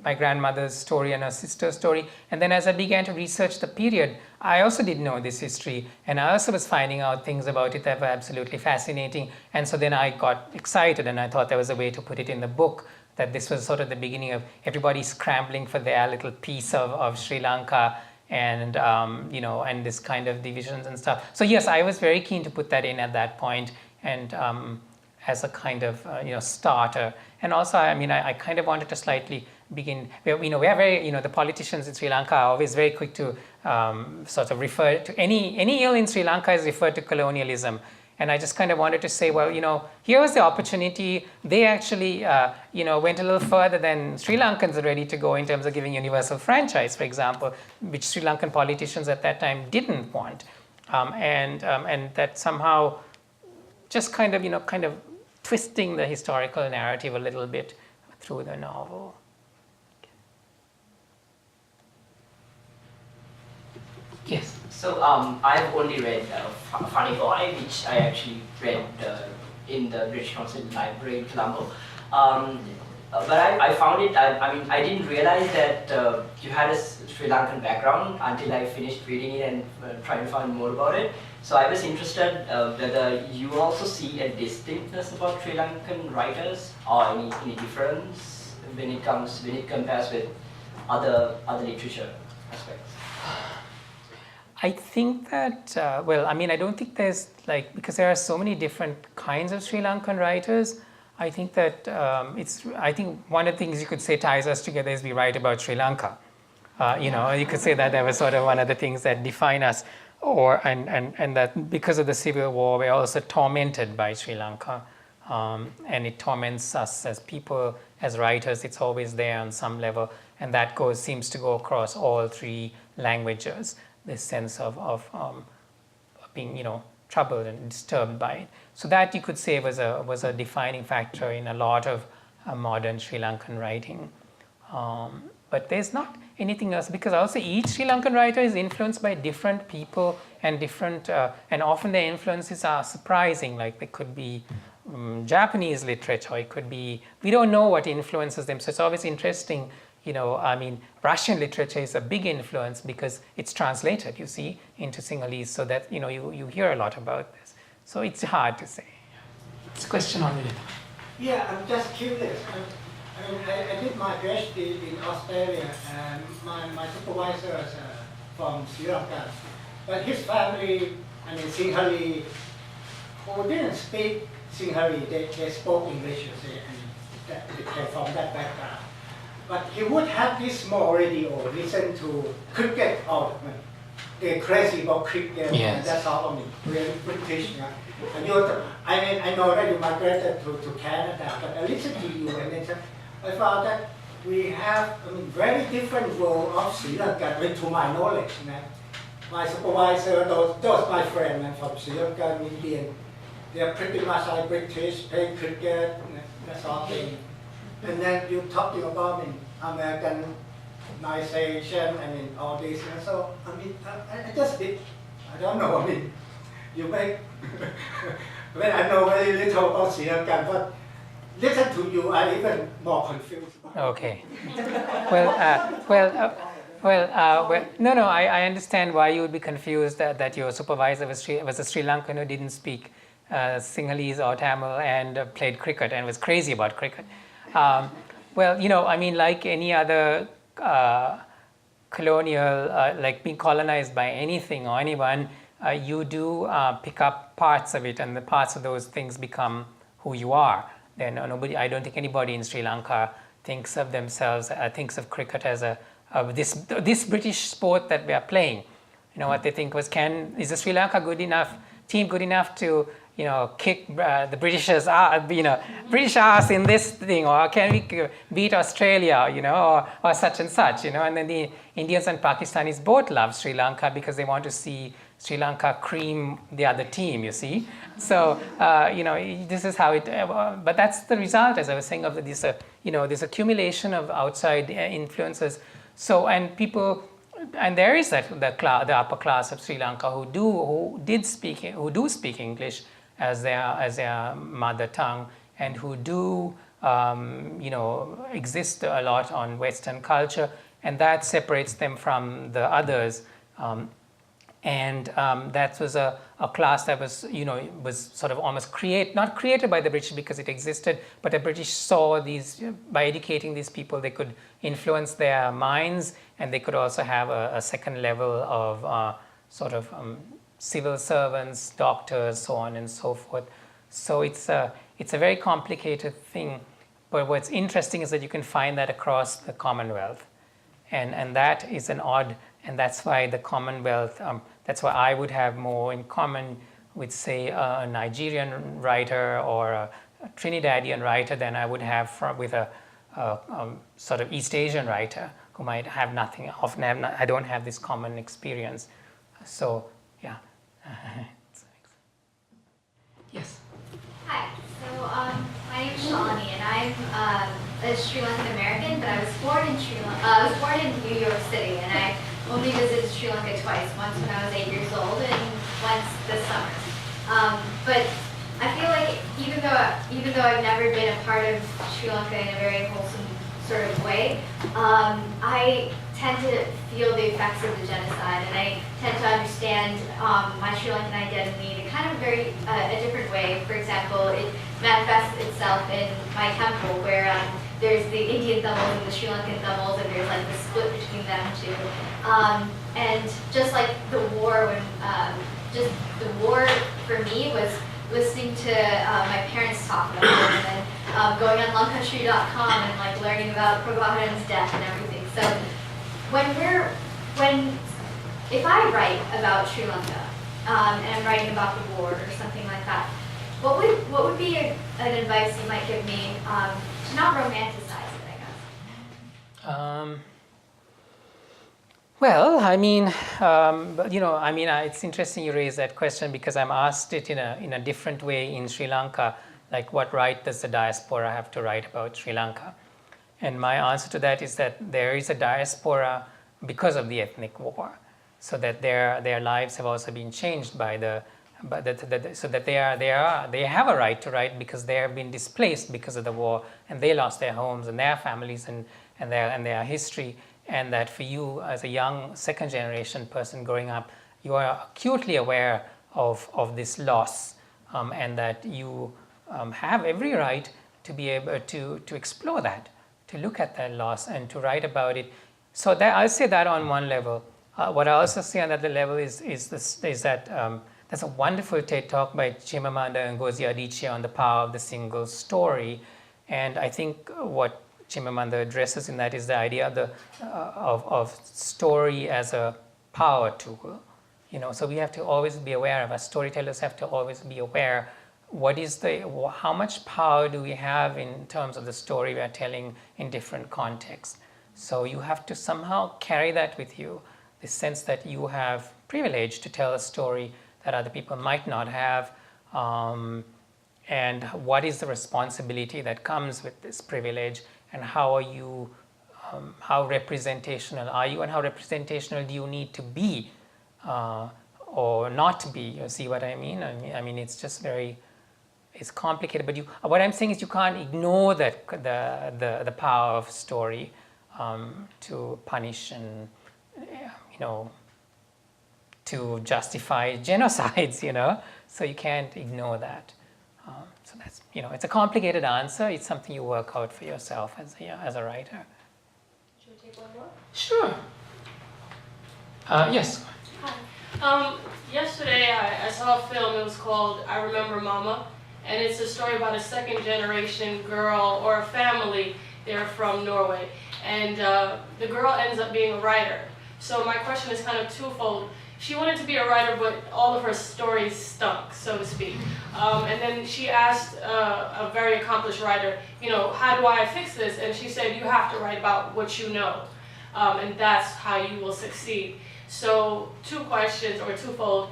my grandmother's story and her sister's story. And then as I began to research the period, I also didn't know this history. And I also was finding out things about it that were absolutely fascinating. And so then I got excited and I thought there was a way to put it in the book, that this was sort of the beginning of everybody scrambling for their little piece of Sri Lanka and, and this kind of divisions and stuff. So yes, I was very keen to put that in at that point and as a kind of, starter. And also, I mean, I kind of wanted to slightly begin, we are very, the politicians in Sri Lanka are always very quick to sort of refer to any ill in Sri Lanka is referred to colonialism. And I just kind of wanted to say, well, here was the opportunity. They actually, went a little further than Sri Lankans are ready to go in terms of giving universal franchise, for example, which Sri Lankan politicians at that time didn't want. And that somehow just kind of twisting the historical narrative a little bit through the novel. Yes. So I've only read Funny Boy, which I actually read in the British Council Library in Colombo. But I found it, I didn't realize that you had a Sri Lankan background until I finished reading it and trying to find more about it. So I was interested whether you also see a distinctness about Sri Lankan writers or any difference when it compares with other literature aspects. I think that, I don't think there's because there are so many different kinds of Sri Lankan writers, I think that I think one of the things you could say ties us together is we write about Sri Lanka. You could say that was sort of one of the things that define us, and that because of the civil war, we're also tormented by Sri Lanka, and it torments us as people, as writers. It's always there on some level, and that seems to go across all three languages. This sense of being, troubled and disturbed by it. So that you could say was a defining factor in a lot of modern Sri Lankan writing. But there's not anything else, because also each Sri Lankan writer is influenced by different people and different, and often their influences are surprising. Like there could be Japanese literature, it could be, we don't know what influences them. So it's always interesting. Russian literature is a big influence because it's translated, you see, into Sinhalese, so that, you hear a lot about this. So it's hard to say. It's a question on it. Yeah, I'm just curious. I did my PhD in Australia, and my supervisor is from Sri Lanka. But his family, Sinhalese, who didn't speak Sinhalese, they spoke English, you see, and they're from that background. But he would have this small radio, listen to cricket all the time. They're crazy about cricket, yes. And that's all really British. Yeah. And I know that you migrated to Canada, but I listened to you and then I found that we have very different world of Sri Lanka, to my knowledge. My supervisor, those my friends from Sri Lanka, Indian, they're pretty much like British, playing cricket, that's all thing. And then you're talking about Americanization, all this, and so, I just did, I don't know, you make, well, I know very little about Sri Lanka, but listen to you, I'm even more confused. Okay. No, I understand why you would be confused that your supervisor was a Sri Lankan who didn't speak Sinhalese or Tamil and played cricket and was crazy about cricket. Well, I mean, like any other colonial, like being colonized by anything or anyone, you do pick up parts of it, and the parts of those things become who you are. Then I don't think anybody in Sri Lanka thinks of themselves, thinks of cricket as this British sport that we are playing. What they think was, is the Sri Lanka team good enough to kick the Britishers British ass in this thing, or can we beat Australia, or such and such, and then the Indians and Pakistanis both love Sri Lanka because they want to see Sri Lanka cream the other team, you see. So, this is how it, but that's the result, as I was saying, of this, this accumulation of outside influences. So, and people, and there is the upper class of Sri Lanka who do speak English as their mother tongue, and who do exist a lot on Western culture, and that separates them from the others. And that was a class that was was sort of almost not created by the British because it existed, but the British saw by educating these people, they could influence their minds, and they could also have a second level of sort of civil servants, doctors, so on and so forth. So it's a very complicated thing, but what's interesting is that you can find that across the Commonwealth, and that is an odd, and that's why the Commonwealth, that's why I would have more in common with, say, a Nigerian writer or a Trinidadian writer than I would have with a sort of East Asian writer who might have nothing, often I don't have this common experience. So, yeah. Yes. Hi, so my name is Shalini, and I'm a Sri Lankan American, but I was born in I was born in New York City, and I only visited Sri Lanka twice, once when I was 8 years old and once this summer. But I feel like even though I've never been a part of Sri Lanka in a very wholesome sort of way, I tend to feel the effects of the genocide, and I tend to understand my Sri Lankan identity in a kind of a different way. For example, it manifests itself in my temple, where there's the Indian Tamils and the Sri Lankan Tamils, and there's like the split between them two. And just like the war, just the war for me was listening to my parents talk about it, and then going on Lancountry.com and like learning about Prabhakaran's death and everything. So if I write about Sri Lanka and I'm writing about the war or something like that, what would be an advice you might give me to not romanticize it, I guess? Well, I mean, it's interesting you raise that question, because I'm asked it in a different way in Sri Lanka, like what right does the diaspora have to write about Sri Lanka? And my answer to that is that there is a diaspora because of the ethnic war, so that their lives have also been changed so that they have a right to write because they have been displaced because of the war, and they lost their homes and their families and their history. And that for you as a young second generation person growing up, you are acutely aware of this loss, and that you have every right to be able to explore that, to look at that loss and to write about it. So that, I'll say that on one level. What I also say on another level is that there's a wonderful TED talk by Chimamanda Ngozi Adichie on the power of the single story, and I think what Chimamanda addresses in that is the idea of story as a power tool. So we have to always be aware of, as storytellers have to always be aware, how much power do we have in terms of the story we are telling in different contexts. So you have to somehow carry that with you, the sense that you have privilege to tell a story that other people might not have, and what is the responsibility that comes with this privilege, and how are you, how representational are you, and how representational do you need to be or not be? You see what I mean? I mean, it's just it's complicated. But what I'm saying is you can't ignore the power of story to punish and to justify genocides. So you can't ignore that. So that's, it's a complicated answer. It's something you work out for yourself as a writer. Should we take one more? Sure. Yes. Hi. Yesterday I saw a film. It was called I Remember Mama, and it's a story about a second generation girl or a family. They're from Norway, and the girl ends up being a writer. So my question is kind of twofold. She wanted to be a writer, but all of her stories stunk, so to speak. And then she asked a very accomplished writer, how do I fix this? And she said, you have to write about what you know, and that's how you will succeed. So 2 questions, or twofold.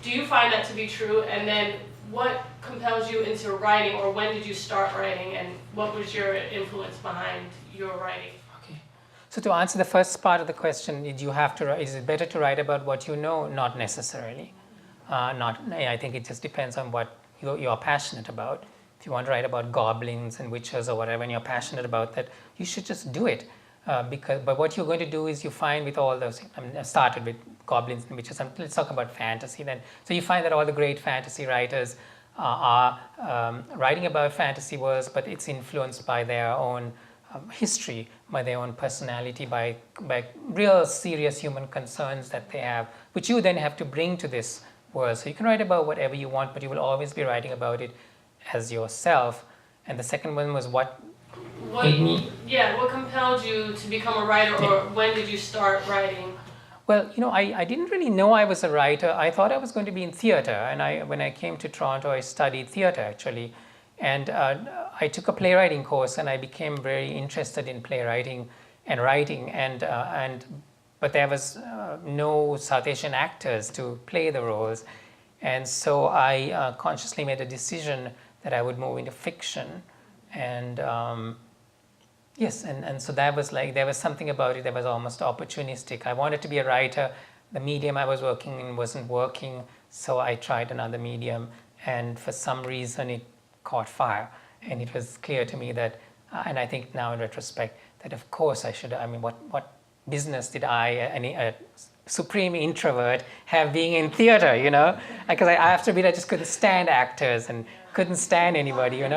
Do you find that to be true? And then what compels you into writing, or when did you start writing, and what was your influence behind your writing? So to answer the first part of the question, is it better to write about what you know? Not necessarily. I think it just depends on what you're passionate about. If you want to write about goblins and witches or whatever, and you're passionate about that, you should just do it. But what you're going to do is you find with all those, I started with goblins and witches, let's talk about fantasy then. So you find that all the great fantasy writers are writing about fantasy worlds, but it's influenced by their own history, by their own personality, by real serious human concerns that they have, which you then have to bring to this world. So you can write about whatever you want, but you will always be writing about it as yourself. And the second one was what compelled you to become a writer, or when did you start writing? Well, I didn't really know I was a writer. I thought I was going to be in theater, and when I came to Toronto, I studied theater actually. And I took a playwriting course, and I became very interested in playwriting and writing. But there was no South Asian actors to play the roles, and so I consciously made a decision that I would move into fiction. And yes, and so that was there was something about it that was almost opportunistic. I wanted to be a writer. The medium I was working in wasn't working, so I tried another medium, and for some reason it caught fire, and it was clear to me that, and I think now in retrospect, that of course I should. What business did I, a supreme introvert, have being in theater? Because I have to admit I just couldn't stand actors and couldn't stand anybody, and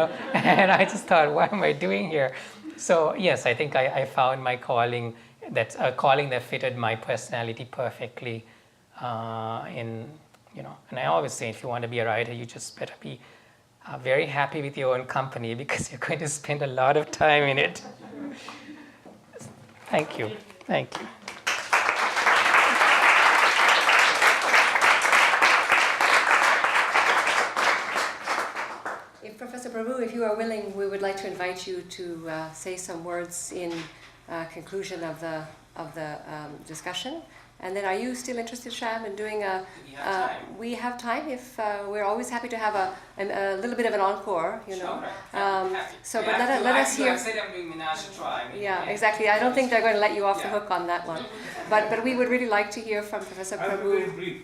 I just thought, what am I doing here? So yes, I think I found my calling, that fitted my personality perfectly. And I always say, if you want to be a writer, you just better be very happy with your own company, because you're going to spend a lot of time in it. Thank you. Thank you. Professor Prabhu, if you are willing, we would like to invite you to say some words in conclusion of the discussion. And then, are you still interested, Shyam, in doing a? We have time. If we're always happy to have a little bit of an encore, Sure. So, but let us hear. I said I'm doing Menage a Try. Yeah, exactly. I don't think they're going to let you off the hook on that one. But we would really like to hear from Professor Prabhu.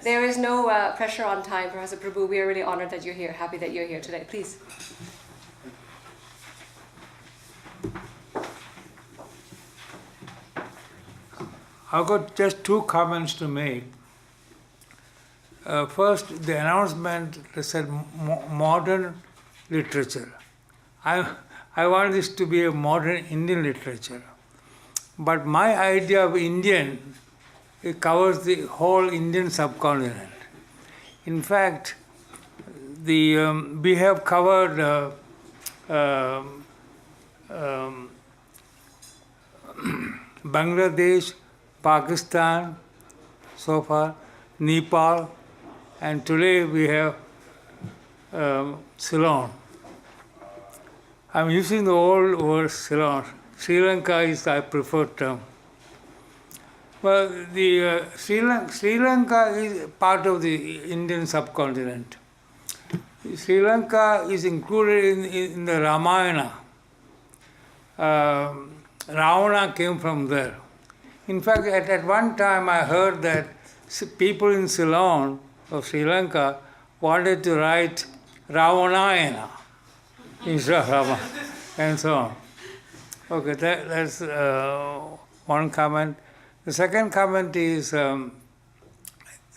There is no pressure on time, Professor Prabhu. We are really honored that you're here. Happy that you're here today. Please. I've got just 2 comments to make. First, the announcement said modern literature. I want this to be a modern Indian literature. But my idea of Indian, it covers the whole Indian subcontinent. In fact, we have covered Bangladesh, Pakistan, so far, Nepal, and today we have Ceylon. I'm using the old word Ceylon. Sri Lanka is the preferred term. Well, the Sri Lanka is part of the Indian subcontinent. Sri Lanka is included in the Ramayana. Ravana came from there. In fact, at one time I heard that people in Ceylon of Sri Lanka wanted to write Ravanayana instead of Rama, and so on. Okay, that's one comment. The second comment is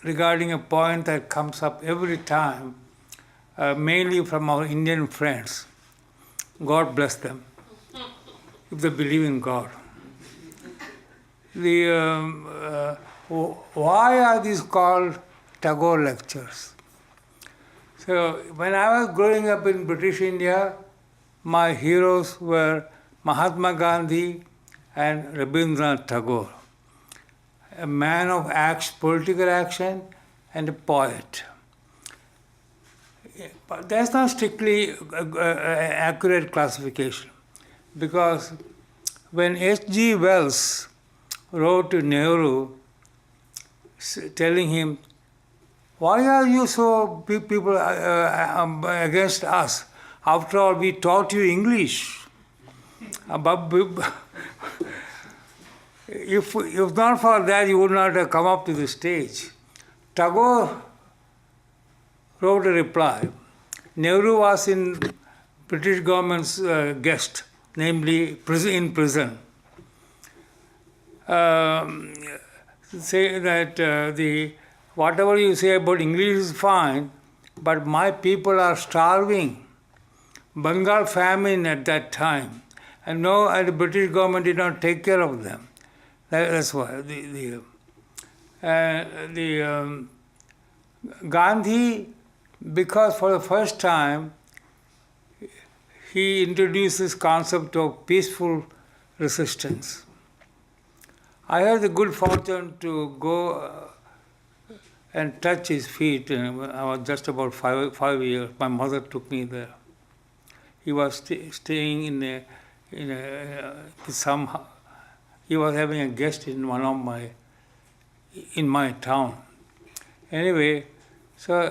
regarding a point that comes up every time, mainly from our Indian friends. God bless them, if they believe in God. Why are these called Tagore lectures? So when I was growing up in British India, my heroes were Mahatma Gandhi and Rabindranath Tagore, a man of political action and a poet. But that's not strictly an accurate classification, because when H.G. Wells wrote to Nehru telling him, why are you so people against us? After all, we taught you English. If not for that, you would not have come up to the stage. Tagore wrote a reply. Nehru was in British government's guest, namely in prison. Say that whatever you say about English is fine, but my people are starving. Bengal famine at that time, and the British government did not take care of them. That's why Gandhi, because for the first time he introduced this concept of peaceful resistance. I had the good fortune to go and touch his feet. I was just about 5 years. My mother took me there. He was staying he was having a guest in my town. Anyway, so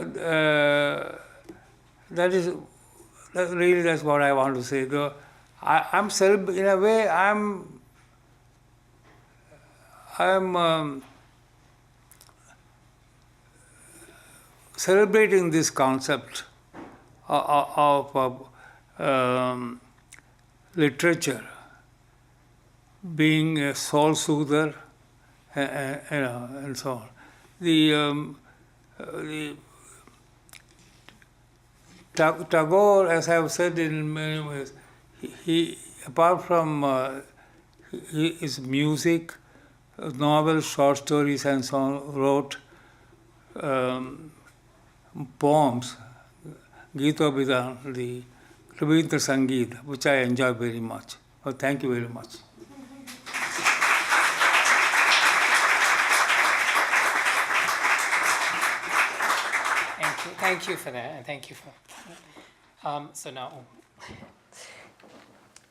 that's what I want to say. Though I'm in a way I'm celebrating this concept of literature being a soul soother, and so on. Tagore, as I have said in many ways, he apart from his music, novels, short stories, and so on, wrote poems, Gita Bidan, the Rabindra Sangeet, which I enjoy very much. Well, thank you very much. Thank you for that, and thank you for. So now,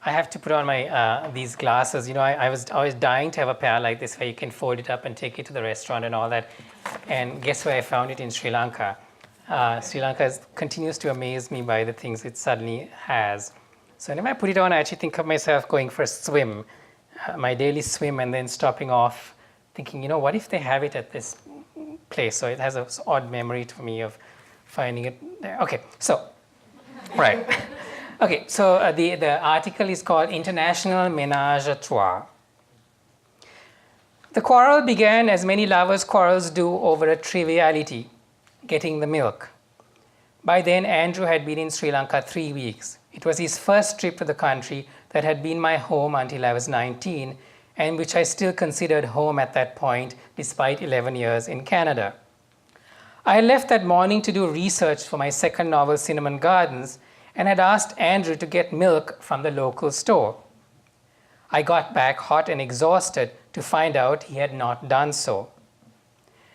I have to put on my these glasses. I was dying to have a pair like this where you can fold it up and take it to the restaurant and all that. And guess where I found it? In Sri Lanka. Sri Lanka continues to amaze me by the things it suddenly has. So whenever I put it on, I actually think of myself going for a swim, my daily swim, and then stopping off, thinking, what if they have it at this place? So it has an odd memory to me of finding it there. Okay, so, right. Okay, so the article is called International Ménage à Trois. The quarrel began as many lovers' quarrels do over a triviality, getting the milk. By then, Andrew had been in Sri Lanka 3 weeks. It was his first trip to the country that had been my home until I was 19, and which I still considered home at that point, despite 11 years in Canada. I left that morning to do research for my second novel, Cinnamon Gardens, and had asked Andrew to get milk from the local store. I got back hot and exhausted to find out he had not done so.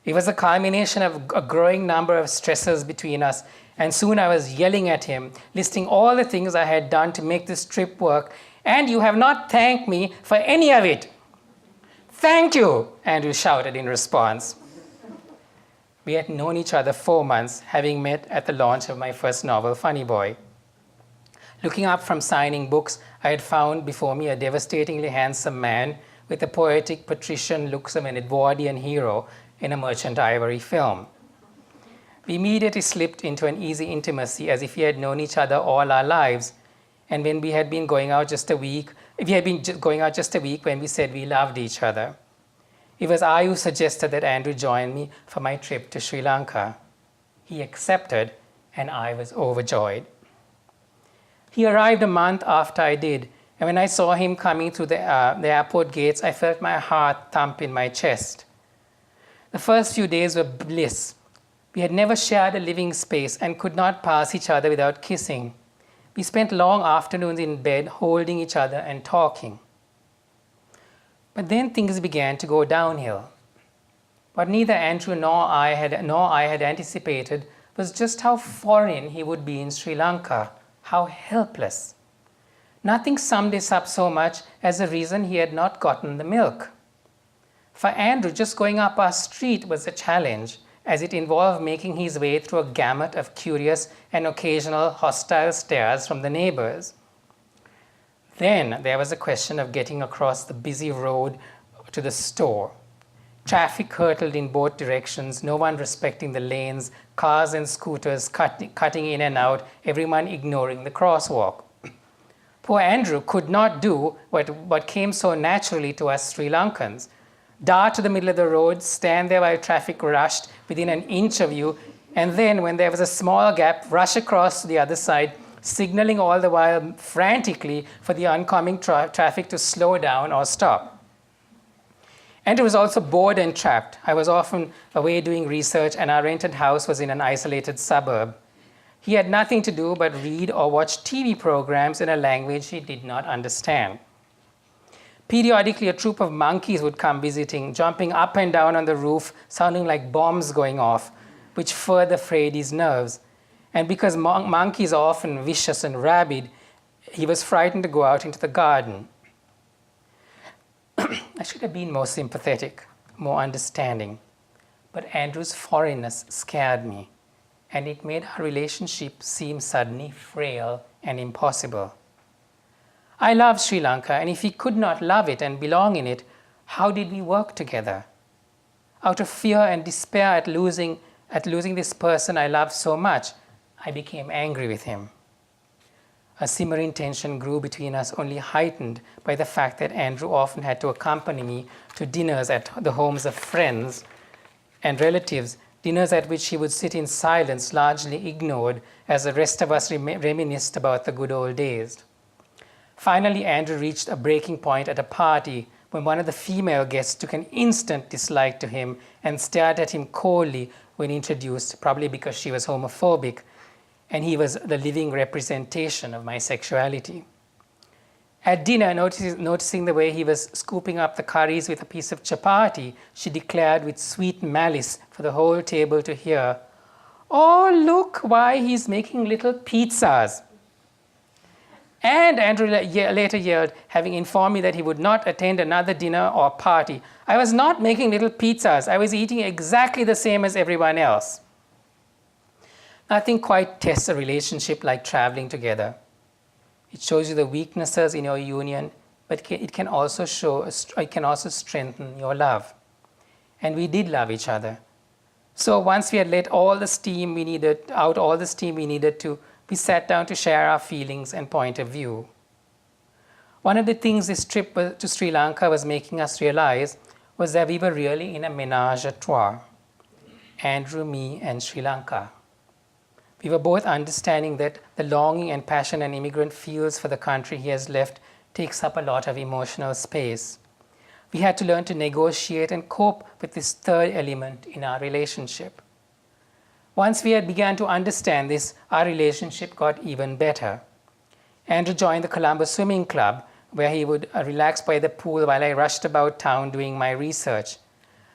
It was a culmination of a growing number of stresses between us, and soon I was yelling at him, listing all the things I had done to make this trip work, and you have not thanked me for any of it. Thank you, Andrew shouted in response. We had known each other 4 months, having met at the launch of my first novel, Funny Boy. Looking up from signing books, I had found before me a devastatingly handsome man with the poetic patrician looks of an Edwardian hero in a Merchant Ivory film. We immediately slipped into an easy intimacy as if we had known each other all our lives, and when we had been going out just a week, when we said we loved each other. It was I who suggested that Andrew join me for my trip to Sri Lanka. He accepted, and I was overjoyed. He arrived a month after I did, and when I saw him coming through the airport gates, I felt my heart thump in my chest. The first few days were bliss. We had never shared a living space and could not pass each other without kissing. We spent long afternoons in bed holding each other and talking. But then things began to go downhill. What neither Andrew nor I had anticipated was just how foreign he would be in Sri Lanka, how helpless. Nothing summed this up so much as the reason he had not gotten the milk. For Andrew, just going up our street was a challenge, as it involved making his way through a gamut of curious and occasional hostile stares from the neighbors. Then there was a question of getting across the busy road to the store. Traffic hurtled in both directions, no one respecting the lanes, cars and scooters cutting in and out, everyone ignoring the crosswalk. Poor Andrew could not do what came so naturally to us Sri Lankans. Dart to the middle of the road, stand there while traffic rushed within an inch of you, and then when there was a small gap, rush across to the other side, signaling all the while frantically for the oncoming traffic to slow down or stop. Andrew was also bored and trapped. I was often away doing research, and our rented house was in an isolated suburb. He had nothing to do but read or watch TV programs in a language he did not understand. Periodically, a troop of monkeys would come visiting, jumping up and down on the roof, sounding like bombs going off, which further frayed his nerves. And because monkeys are often vicious and rabid, he was frightened to go out into the garden. I should have been more sympathetic, more understanding. But Andrew's foreignness scared me, and it made our relationship seem suddenly frail and impossible. I love Sri Lanka, and if he could not love it and belong in it, how did we work together? Out of fear and despair at losing this person I loved so much, I became angry with him. A simmering tension grew between us, only heightened by the fact that Andrew often had to accompany me to dinners at the homes of friends and relatives, dinners at which he would sit in silence, largely ignored, as the rest of us reminisced about the good old days. Finally, Andrew reached a breaking point at a party when one of the female guests took an instant dislike to him and stared at him coldly when introduced, probably because she was homophobic, and he was the living representation of my sexuality. At dinner, noticing the way he was scooping up the curries with a piece of chapati, she declared with sweet malice for the whole table to hear, "Oh, look why he's making little pizzas." And Andrew later yelled, having informed me that he would not attend another dinner or party, "I was not making little pizzas. I was eating exactly the same as everyone else." Nothing quite tests a relationship like traveling together. It shows you the weaknesses in your union, but it can also strengthen your love. And we did love each other. So once we had let all the steam we needed to, we sat down to share our feelings and point of view. One of the things this trip to Sri Lanka was making us realize was that we were really in a ménage à trois. Andrew, me, and Sri Lanka. We were both understanding that the longing and passion an immigrant feels for the country he has left takes up a lot of emotional space. We had to learn to negotiate and cope with this third element in our relationship. Once we had begun to understand this, our relationship got even better. Andrew joined the Colombo Swimming Club, where he would relax by the pool while I rushed about town doing my research.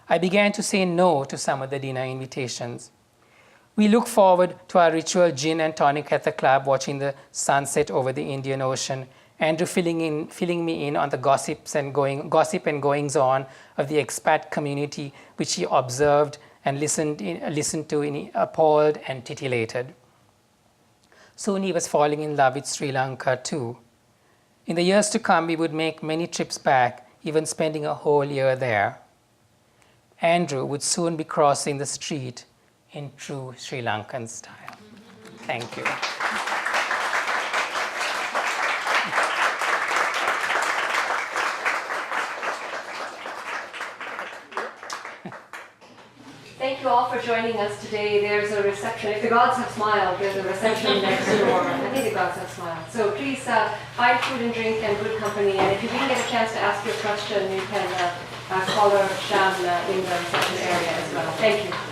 I began to say no to some of the dinner invitations. We look forward to our ritual gin and tonic at the club, watching the sunset over the Indian Ocean, Andrew filling me in on the gossip and goings-on of the expat community, which he observed and listened to, appalled and titillated. Soon he was falling in love with Sri Lanka too. In the years to come, we would make many trips back, even spending a whole year there. Andrew would soon be crossing the street in true Sri Lankan style. Thank you. thank you all for joining us today. There's a reception. If the gods have smiled, there's a reception next door. I think the gods have smiled. So please find food and drink and good company. And if you didn't get a chance to ask your question, you can call Shyam in the reception area as well. Thank you.